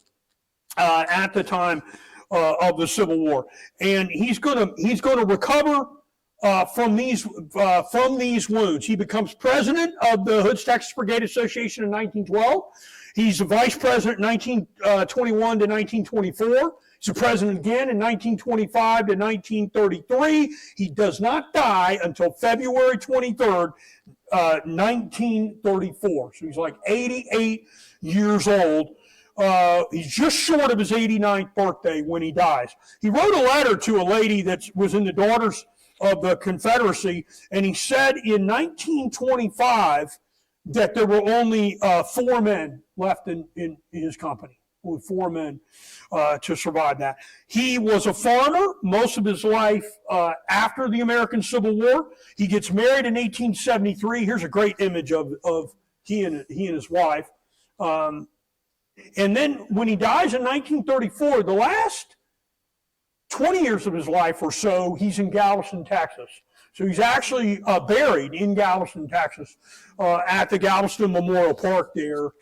at the time of the Civil War. And he's going to recover from these wounds. He becomes president of the Hood's Texas Brigade Association in 1912. He's a vice president in 1921 to 1924. He's a president again in 1925 to 1933. He does not die until February 23rd, 1934. So he's like 88 years old. He's just short of his 89th birthday when he dies. He wrote a letter to a lady that was in the Daughters of the Confederacy, and he said in 1925 that there were only 4 men left in his company, only 4 men to survive that. He was a farmer most of his life after the American Civil War. He gets married in 1873. Here's a great image of he and his wife. And then when he dies in 1934, the last 20 years of his life or so, he's in Galveston, Texas. So he's actually buried in Galveston, Texas, at the Galveston Memorial Park there.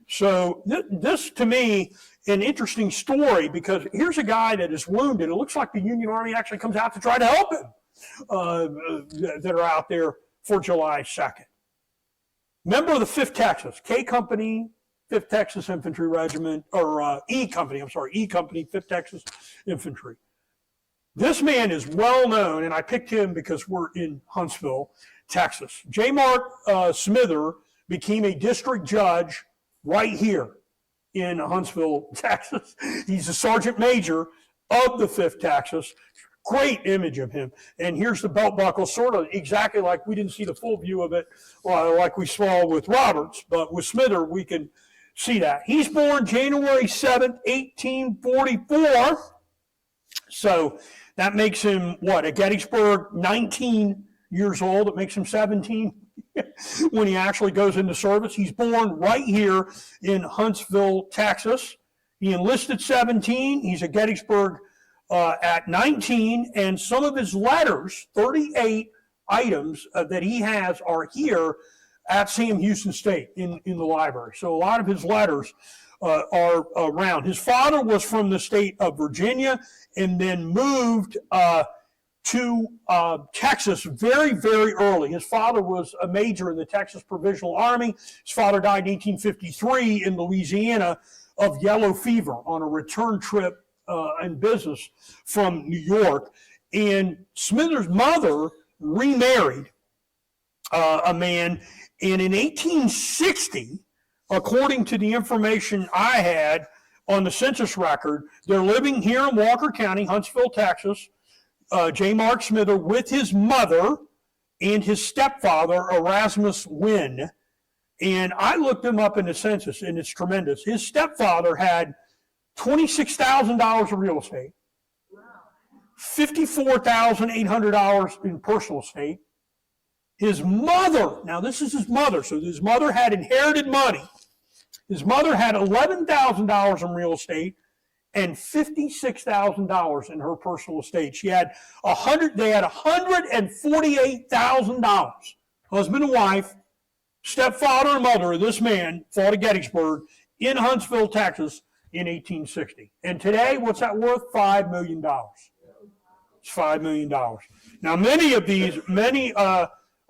So this, to me, an interesting story, because here's a guy that is wounded. It looks like the Union Army actually comes out to try to help him that are out there for July 2nd. Member of the 5th Texas, K Company, 5th Texas Infantry Regiment, or E Company, 5th Texas Infantry. This man is well known, and I picked him because we're in Huntsville, Texas. J. Mark Smither became a district judge right here in Huntsville, Texas. He's a sergeant major of the 5th Texas. Great image of him. And here's the belt buckle, sort of exactly like, we didn't see the full view of it like we saw with Roberts, but with Smither, we can see that. He's born January 7th, 1844. So that makes him, at Gettysburg, 19 years old. It makes him 17 when he actually goes into service. He's born right here in Huntsville, Texas. He enlisted 17. He's at Gettysburg at 19. And some of his letters, 38 items that he has, are here at Sam Houston State in the library. So a lot of his letters are around. His father was from the state of Virginia and then moved to Texas very, very early. His father was a major in the Texas Provisional Army. His father died in 1853 in Louisiana of yellow fever on a return trip in business from New York. And Smither's mother remarried a man, and in 1860, according to the information I had on the census record, they're living here in Walker County, Huntsville, Texas, J. Mark Smither, with his mother and his stepfather, Erasmus Wynn. And I looked him up in the census, and it's tremendous. His stepfather had $26,000 of real estate, $54,800 in personal estate. His mother, now this is his mother, so his mother had inherited money. His mother had $11,000 in real estate and $56,000 in her personal estate. They had $148,000. Husband and wife, stepfather and mother of this man fought at Gettysburg in Huntsville, Texas in 1860. And today, what's that worth? $5 million. It's $5 million. Now, many of these,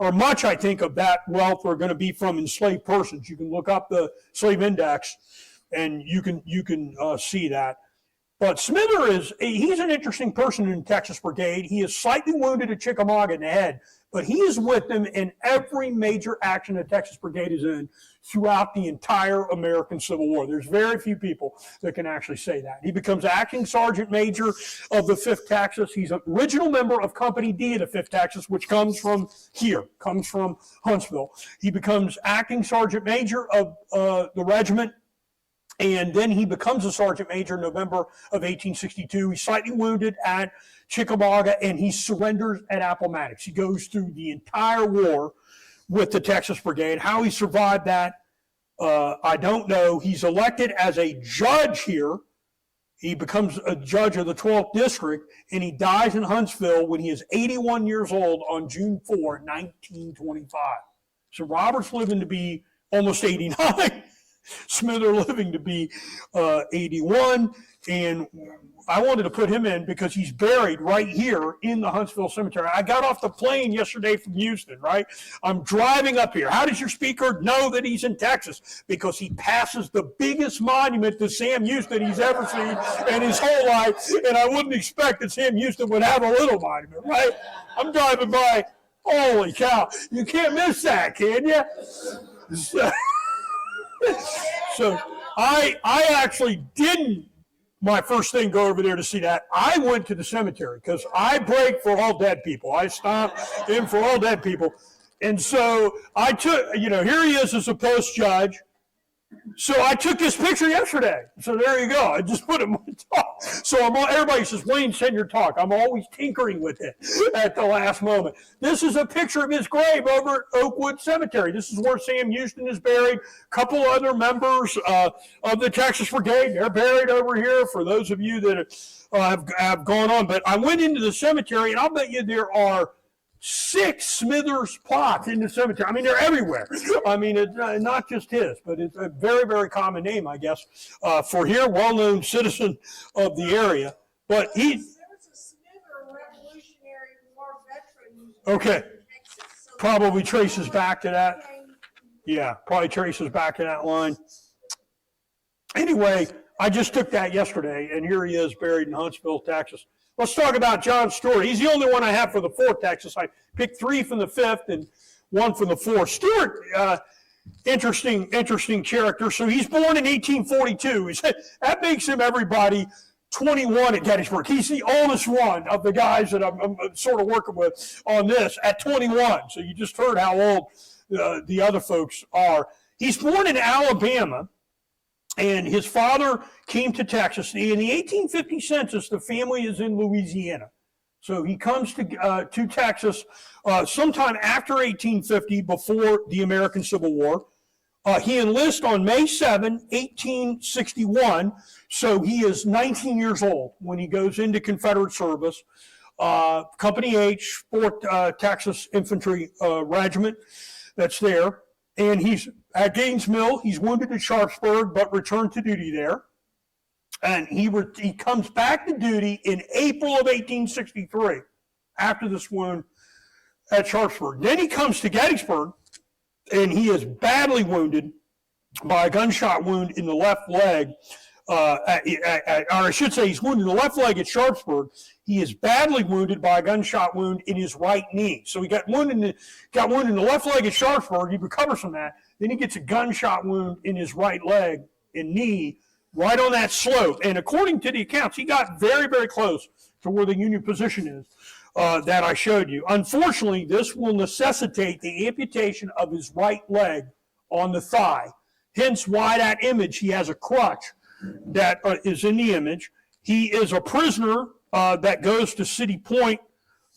or much, I think, of that wealth are going to be from enslaved persons. You can look up the slave index, and you can see that. But Smither he's an interesting person in Texas Brigade. He is slightly wounded at Chickamauga in the head, but he is with them in every major action the Texas Brigade is in throughout the entire American Civil War. There's very few people that can actually say that. He becomes acting sergeant major of the 5th Texas. He's an original member of Company D of the 5th Texas, which comes from Huntsville. He becomes acting sergeant major of the regiment. And then he becomes a sergeant major in November of 1862. He's slightly wounded at Chickamauga, and he surrenders at Appomattox. He goes through the entire war with the Texas Brigade. How he survived that, I don't know. He's elected as a judge here. He becomes a judge of the 12th District, and he dies in Huntsville when he is 81 years old on June 4, 1925. So Robert's living to be almost 89. Smither living to be 81, and I wanted to put him in because he's buried right here in the Huntsville Cemetery. I got off the plane yesterday from Houston, right? I'm driving up here. How does your speaker know that he's in Texas? Because he passes the biggest monument to Sam Houston he's ever seen in his whole life, and I wouldn't expect that Sam Houston would have a little monument, right? I'm driving by. Holy cow. You can't miss that, can you? So I actually didn't, my first thing, go over there to see that. I went to the cemetery because I break for all dead people. I stomp in for all dead people. And so I took, here he is as a post judge. So I took this picture yesterday. So there you go. I just put him on top. So everybody says, Wayne, send your talk. I'm always tinkering with it at the last moment. This is a picture of his grave over at Oakwood Cemetery. This is where Sam Houston is buried. A couple other members of the Texas Brigade, they're buried over here for those of you that have gone on. But I went into the cemetery, and I'll bet you there are 6 Smithers plots in the cemetery. I mean, they're everywhere. I mean, it's not just his, but it's a very, very common name, I guess, for here, well-known citizen of the area. But there was a Smither Revolutionary War veteran. Okay. In Texas, so Probably traces back to that. Yeah, probably traces back to that line. Anyway, I just took that yesterday, and here he is buried in Huntsville, Texas. Let's talk about John Stewart. He's the only one I have for the 4th Texas. I picked 3 from the 5th and 1 from the 4th. Stewart, interesting character. So he's born in 1842. That makes him everybody 21 at Gettysburg. He's the oldest one of the guys that I'm sort of working with on this at 21. So you just heard how old the other folks are. He's born in Alabama. And his father came to Texas. In the 1850 census, the family is in Louisiana. So he comes to Texas sometime after 1850, before the American Civil War. He enlists on May 7, 1861. So he is 19 years old when he goes into Confederate service. Company H, 4th Texas Infantry Regiment that's there. And he's at Gaines Mill. He's wounded at Sharpsburg, but returned to duty there. And he comes back to duty in April of 1863 after this wound at Sharpsburg. Then he comes to Gettysburg, and he is badly wounded by a gunshot wound in the left leg. Or I should say he's wounded in the left leg at Sharpsburg. He is badly wounded by a gunshot wound in his right knee. So he got wounded in the left leg at Sharpsburg. He recovers from that. Then he gets a gunshot wound in his right leg and knee right on that slope. And according to the accounts, he got very, very close to where the Union position is that I showed you. Unfortunately, this will necessitate the amputation of his right leg on the thigh. Hence why that image, he has a crutch that is in the image. He is a prisoner that goes to City Point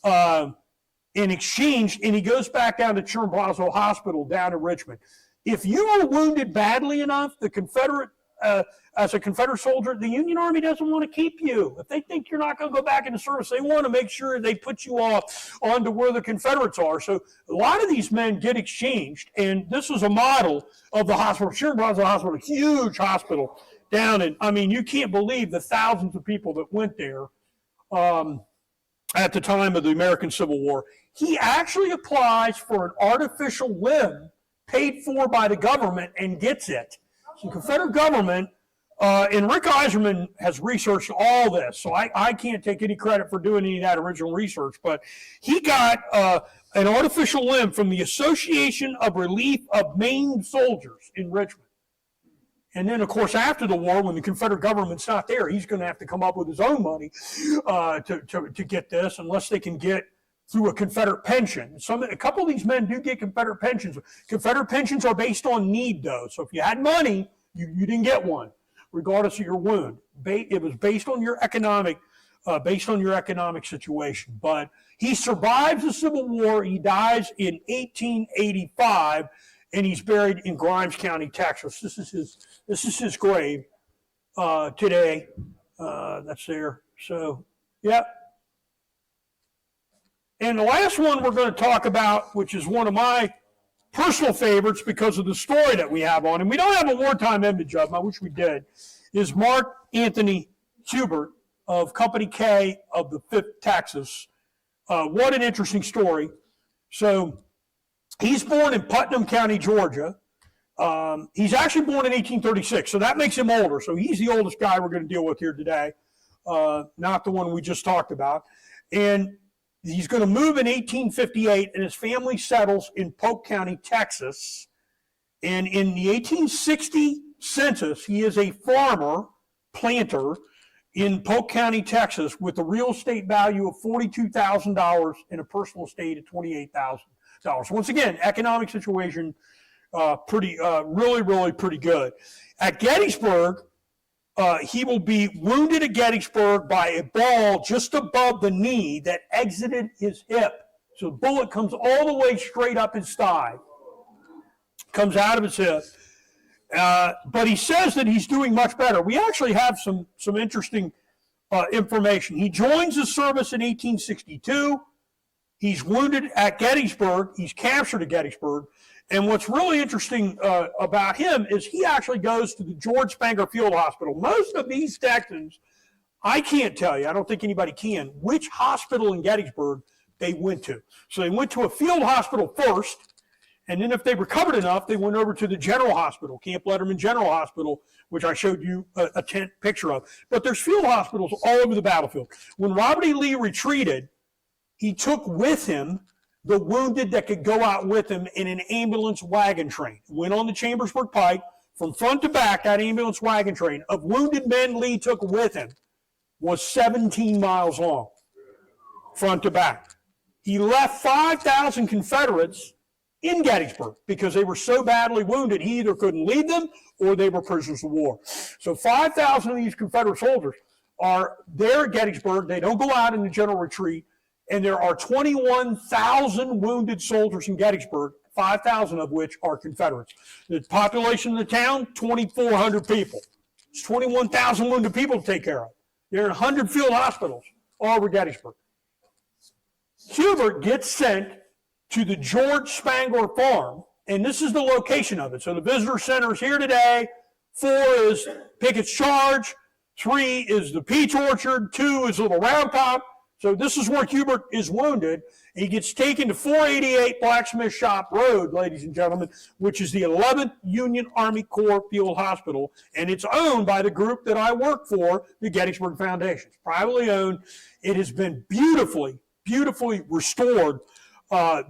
in exchange, and he goes back down to Chimborazo Hospital down in Richmond. If you are wounded badly enough, as a Confederate soldier, the Union Army doesn't want to keep you. If they think you're not going to go back into service, they want to make sure they put you off onto where the Confederates are. So a lot of these men get exchanged, and this is a model of the hospital. Chimborazo Hospital, a huge hospital down in, I mean, you can't believe the thousands of people that went there at the time of the American Civil War. He actually applies for an artificial limb paid for by the government and gets it. So the Confederate government, and Rick Eiserman has researched all this, so I can't take any credit for doing any of that original research, but he got an artificial limb from the Association of Relief of Maimed Soldiers in Richmond. And then, of course, after the war, when the Confederate government's not there, he's going to have to come up with his own money to get this, unless they can get through a Confederate pension. A couple of these men do get Confederate pensions. Confederate pensions are based on need, though. So if you had money, you didn't get one, regardless of your wound. It was based on your economic situation. But he survives the Civil War. He dies in 1885, and he's buried in Grimes County, Texas. This is his grave today. That's there. So, yeah. And the last one we're going to talk about, which is one of my personal favorites because of the story that we have on him. We don't have a wartime image of him. I wish we did. Is Mark Anthony Hubert of Company K of the 5th Texas. What an interesting story. So he's born in Putnam County, Georgia. He's actually born in 1836, so that makes him older. So he's the oldest guy we're going to deal with here today, not the one we just talked about. And he's going to move in 1858, and his family settles in Polk County, Texas. And in the 1860 census, he is a farmer, planter in Polk County, Texas, with a real estate value of $42,000 and a personal estate of $28,000. Once again, economic situation really pretty good. At Gettysburg, he will be wounded at Gettysburg by a ball just above the knee that exited his hip. So the bullet comes all the way straight up his thigh, comes out of his hip. But he says that he's doing much better. We actually have some interesting information. He joins the service in 1862. He's wounded at Gettysburg. He's captured at Gettysburg. And what's really interesting about him is he actually goes to the George Spanger Field Hospital. Most of these Texans, I can't tell you, I don't think anybody can, which hospital in Gettysburg they went to. So they went to a field hospital first, and then if they recovered enough, they went over to the General Hospital, Camp Letterman General Hospital, which I showed you a tent picture of. But there's field hospitals all over the battlefield. When Robert E. Lee retreated, he took with him the wounded that could go out with him in an ambulance wagon train. Went on the Chambersburg Pike, from front to back, that ambulance wagon train of wounded men Lee took with him was 17 miles long, front to back. He left 5,000 Confederates in Gettysburg because they were so badly wounded, he either couldn't lead them or they were prisoners of war. So 5,000 of these Confederate soldiers are there at Gettysburg. They don't go out in the general retreat. And there are 21,000 wounded soldiers in Gettysburg, 5,000 of which are Confederates. The population of the town, 2,400 people. It's 21,000 wounded people to take care of. There are 100 field hospitals all over Gettysburg. Hubert gets sent to the George Spangler Farm, and this is the location of it. So the visitor center is here today. 4 is Pickett's Charge. 3 is the Peach Orchard. 2 is Little Round Top. So this is where Hubert is wounded. He gets taken to 488 Blacksmith Shop Road, ladies and gentlemen, which is the 11th Union Army Corps Field Hospital, and it's owned by the group that I work for, the Gettysburg Foundation. It's privately owned. It has been beautifully restored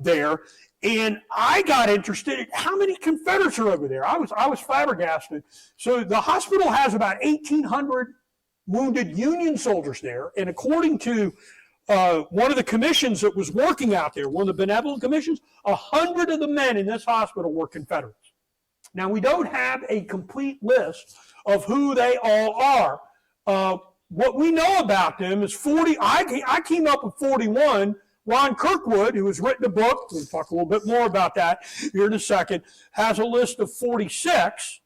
there. And I got interested in how many Confederates are over there. I was flabbergasted. So the hospital has about 1,800 wounded Union soldiers there, and according to one of the commissions that was working out there, one of the benevolent commissions, 100 of the men in this hospital were Confederates. Now, we don't have a complete list of who they all are. What we know about them is 40, I came up with 41. Ron Kirkwood, who has written a book, we'll talk a little bit more about that here in a second, has a list of 46.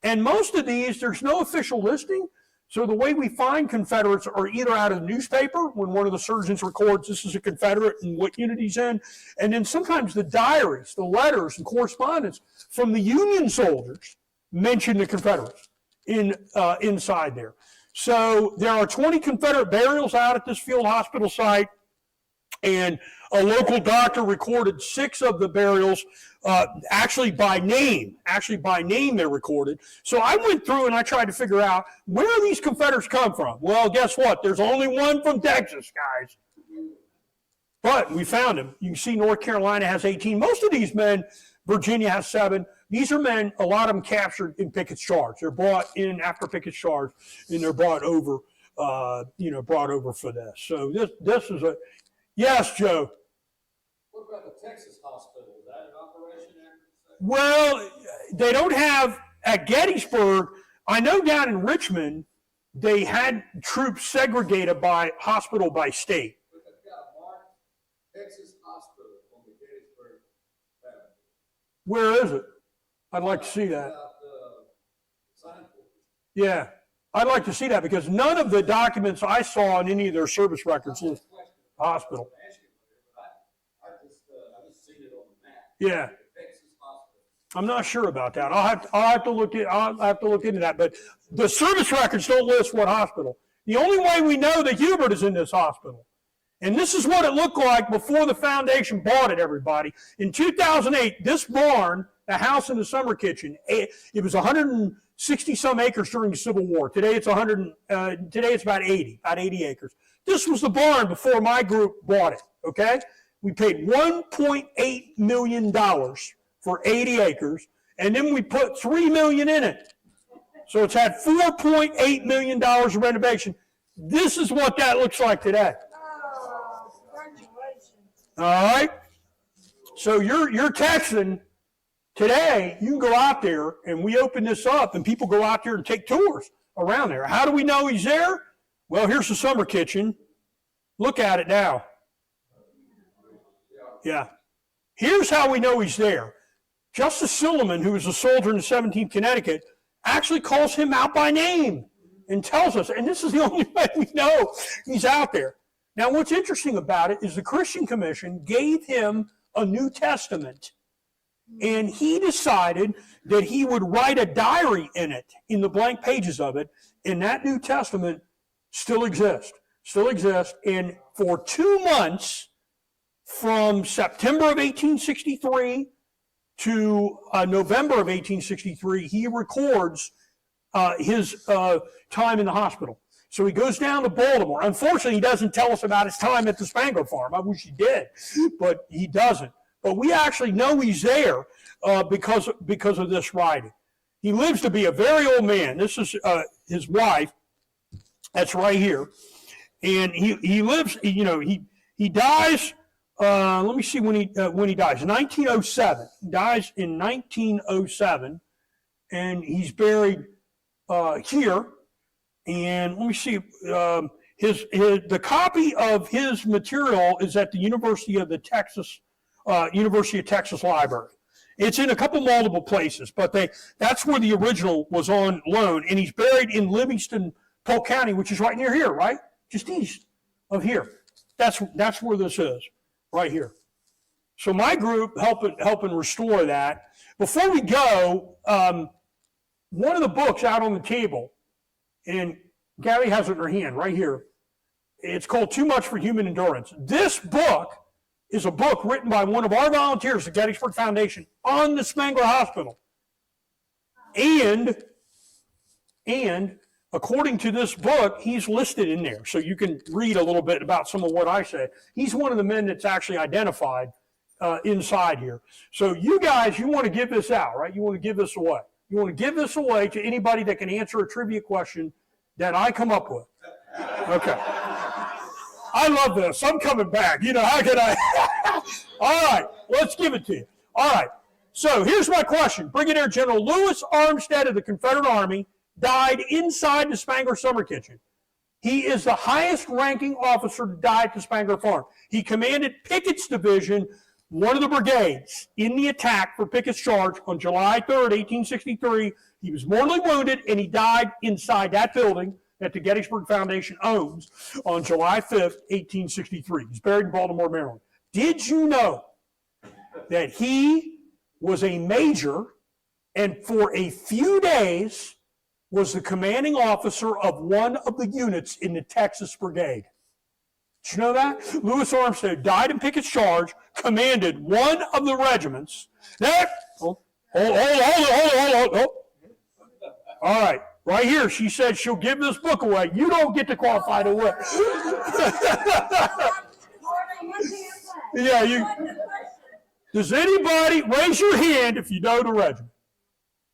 And most of these, there's no official listing. So the way we find Confederates are either out of the newspaper, when one of the surgeons records this is a Confederate and what unit he's in, and then sometimes the diaries, the letters and correspondence from the Union soldiers mention the Confederates inside there. So there are 20 Confederate burials out at this field hospital site, and a local doctor recorded 6 of the burials, actually by name they're recorded. So I went through and I tried to figure out, where do these Confederates come from? Well, guess what? There's only one from Texas, guys. But we found him. You can see North Carolina has 18. Most of these men, Virginia has 7. These are men, a lot of them captured in Pickett's Charge. They're brought in after Pickett's Charge, and they're brought over, for this. So this is a, yes, Joe. What about the Texas hospital? Is that an operation there? Well, they don't have, at Gettysburg, I know down in Richmond, they had troops segregated by hospital by state. But they've got a marked Texas hospital on the Gettysburg Foundation. Where is it? I'd like to see that. About, Yeah, I'd like to see that, because none of the documents I saw in any of their service records list hospital. I just seen it on the map. Yeah. Texas hospital. I'm not sure about that. I'll have to look into that. But the service records don't list what hospital. The only way we know that Hubert is in this hospital, and this is what it looked like before the foundation bought it, everybody. In 2008, this barn, the house and the summer kitchen, it was 160 some acres during the Civil War. Today it's about 80 acres. This was the barn before my group bought it, okay? We paid $1.8 million for 80 acres, and then we put $3 million in it. So it's had $4.8 million of renovation. This is what that looks like today. Oh, congratulations. All right? So you're Texan. Today, you can go out there, and we open this up, and people go out there and take tours around there. How do we know he's there? Well, here's the summer kitchen. Look at it now. Yeah. Here's how we know he's there. Justice Silliman, who was a soldier in the 17th Connecticut, actually calls him out by name and tells us, and this is the only way we know he's out there. Now, what's interesting about it is the Christian Commission gave him a New Testament, and he decided that he would write a diary in it, in the blank pages of it, and that New Testament still exists. And for 2 months, from September of 1863 to November of 1863, he records his time in the hospital. So he goes down to Baltimore. Unfortunately, he doesn't tell us about his time at the Spangler Farm. I wish he did, but he doesn't. But we actually know he's there because of this writing. He lives to be a very old man. This is his wife. That's right here. And he lives, he dies, let me see when he dies, 1907. He dies in 1907, and he's buried here. And let me see, the copy of his material is at the University of Texas Library. It's in a couple multiple places, but that's where the original was on loan, and he's buried in Livingston, Polk County, which is right near here, right? Just east of here. That's where this is, right here. So my group helping restore that. Before we go, one of the books out on the table, and Gabby has it in her hand right here. It's called Too Much for Human Endurance. This book is a book written by one of our volunteers at Gettysburg Foundation on the Spangler Hospital. And according to this book, he's listed in there. So you can read a little bit about some of what I said. He's one of the men that's actually identified inside here. So you guys, you want to give this out, right? You want to give this away. You want to give this away to anybody that can answer a trivia question that I come up with. Okay. I love this. I'm coming back. You know, how can I? All right, let's give it to you. All right. So here's my question. Brigadier General Louis Armstead of the Confederate Army died inside the Spangler Summer Kitchen. He is the highest ranking officer to die at the Spangler Farm. He commanded Pickett's division, one of the brigades, in the attack for Pickett's charge on July 3rd, 1863. He was mortally wounded, and he died inside that building that the Gettysburg Foundation owns on July 5th, 1863. He's buried in Baltimore, Maryland. Did you know that he was a major and for a few days was the commanding officer of one of the units in the Texas Brigade? Did you know that? Louis Armstead died in Pickett's charge, commanded one of the regiments. Hold on. All right, right here, she said she'll give this book away. You don't get to qualify to win. Yeah, does anybody raise your hand if you know the regiment?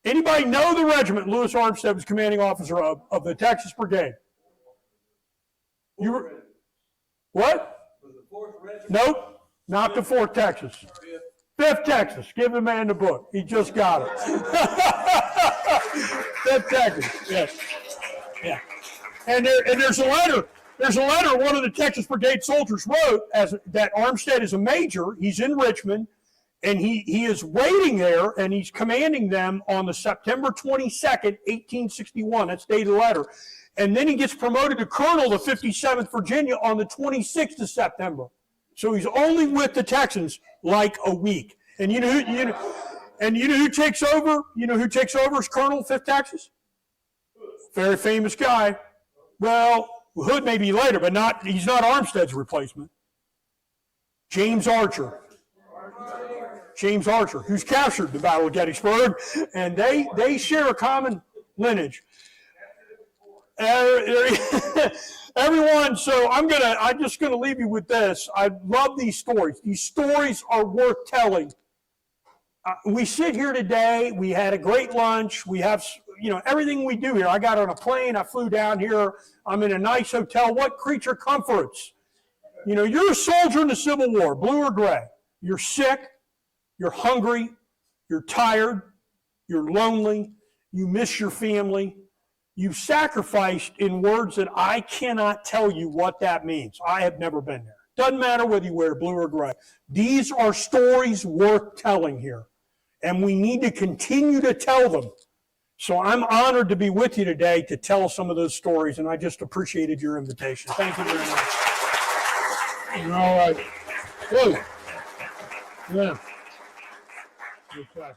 Anybody know the regiment Louis Armstead was commanding officer of the Texas Brigade? You were, what? Was the 4th Regiment? Nope, not the 4th Texas. 5th Texas. Give the man the book. He just got it. 5th Texas. Yes. Yeah. And there's a letter. There's a letter one of the Texas Brigade soldiers wrote that Armstead is a major. He's in Richmond, and he is waiting there, and he's commanding them on the September 22nd, 1861. That's dated letter. And then he gets promoted to colonel of 57th Virginia on the 26th of September. So he's only with the Texans like a week. And you know who takes over? You know who takes over as colonel of 5th Texas? Very famous guy. Well, Hood may be later, but he's not Armstead's replacement. James Archer. James Archer, who's captured the Battle of Gettysburg, and they share a common lineage. Everyone, so I'm just gonna leave you with this. I love these stories. These stories are worth telling. We sit here today. We had a great lunch. We have, everything we do here. I got on a plane. I flew down here. I'm in a nice hotel. What creature comforts? You're a soldier in the Civil War, blue or gray. You're sick. You're hungry. You're tired. You're lonely. You miss your family. You've sacrificed in words that I cannot tell you what that means. I have never been there. Doesn't matter whether you wear blue or gray. These are stories worth telling here, and we need to continue to tell them. So I'm honored to be with you today to tell some of those stories, and I just appreciated your invitation. Thank you very much. All right. Good. Yeah. Okay.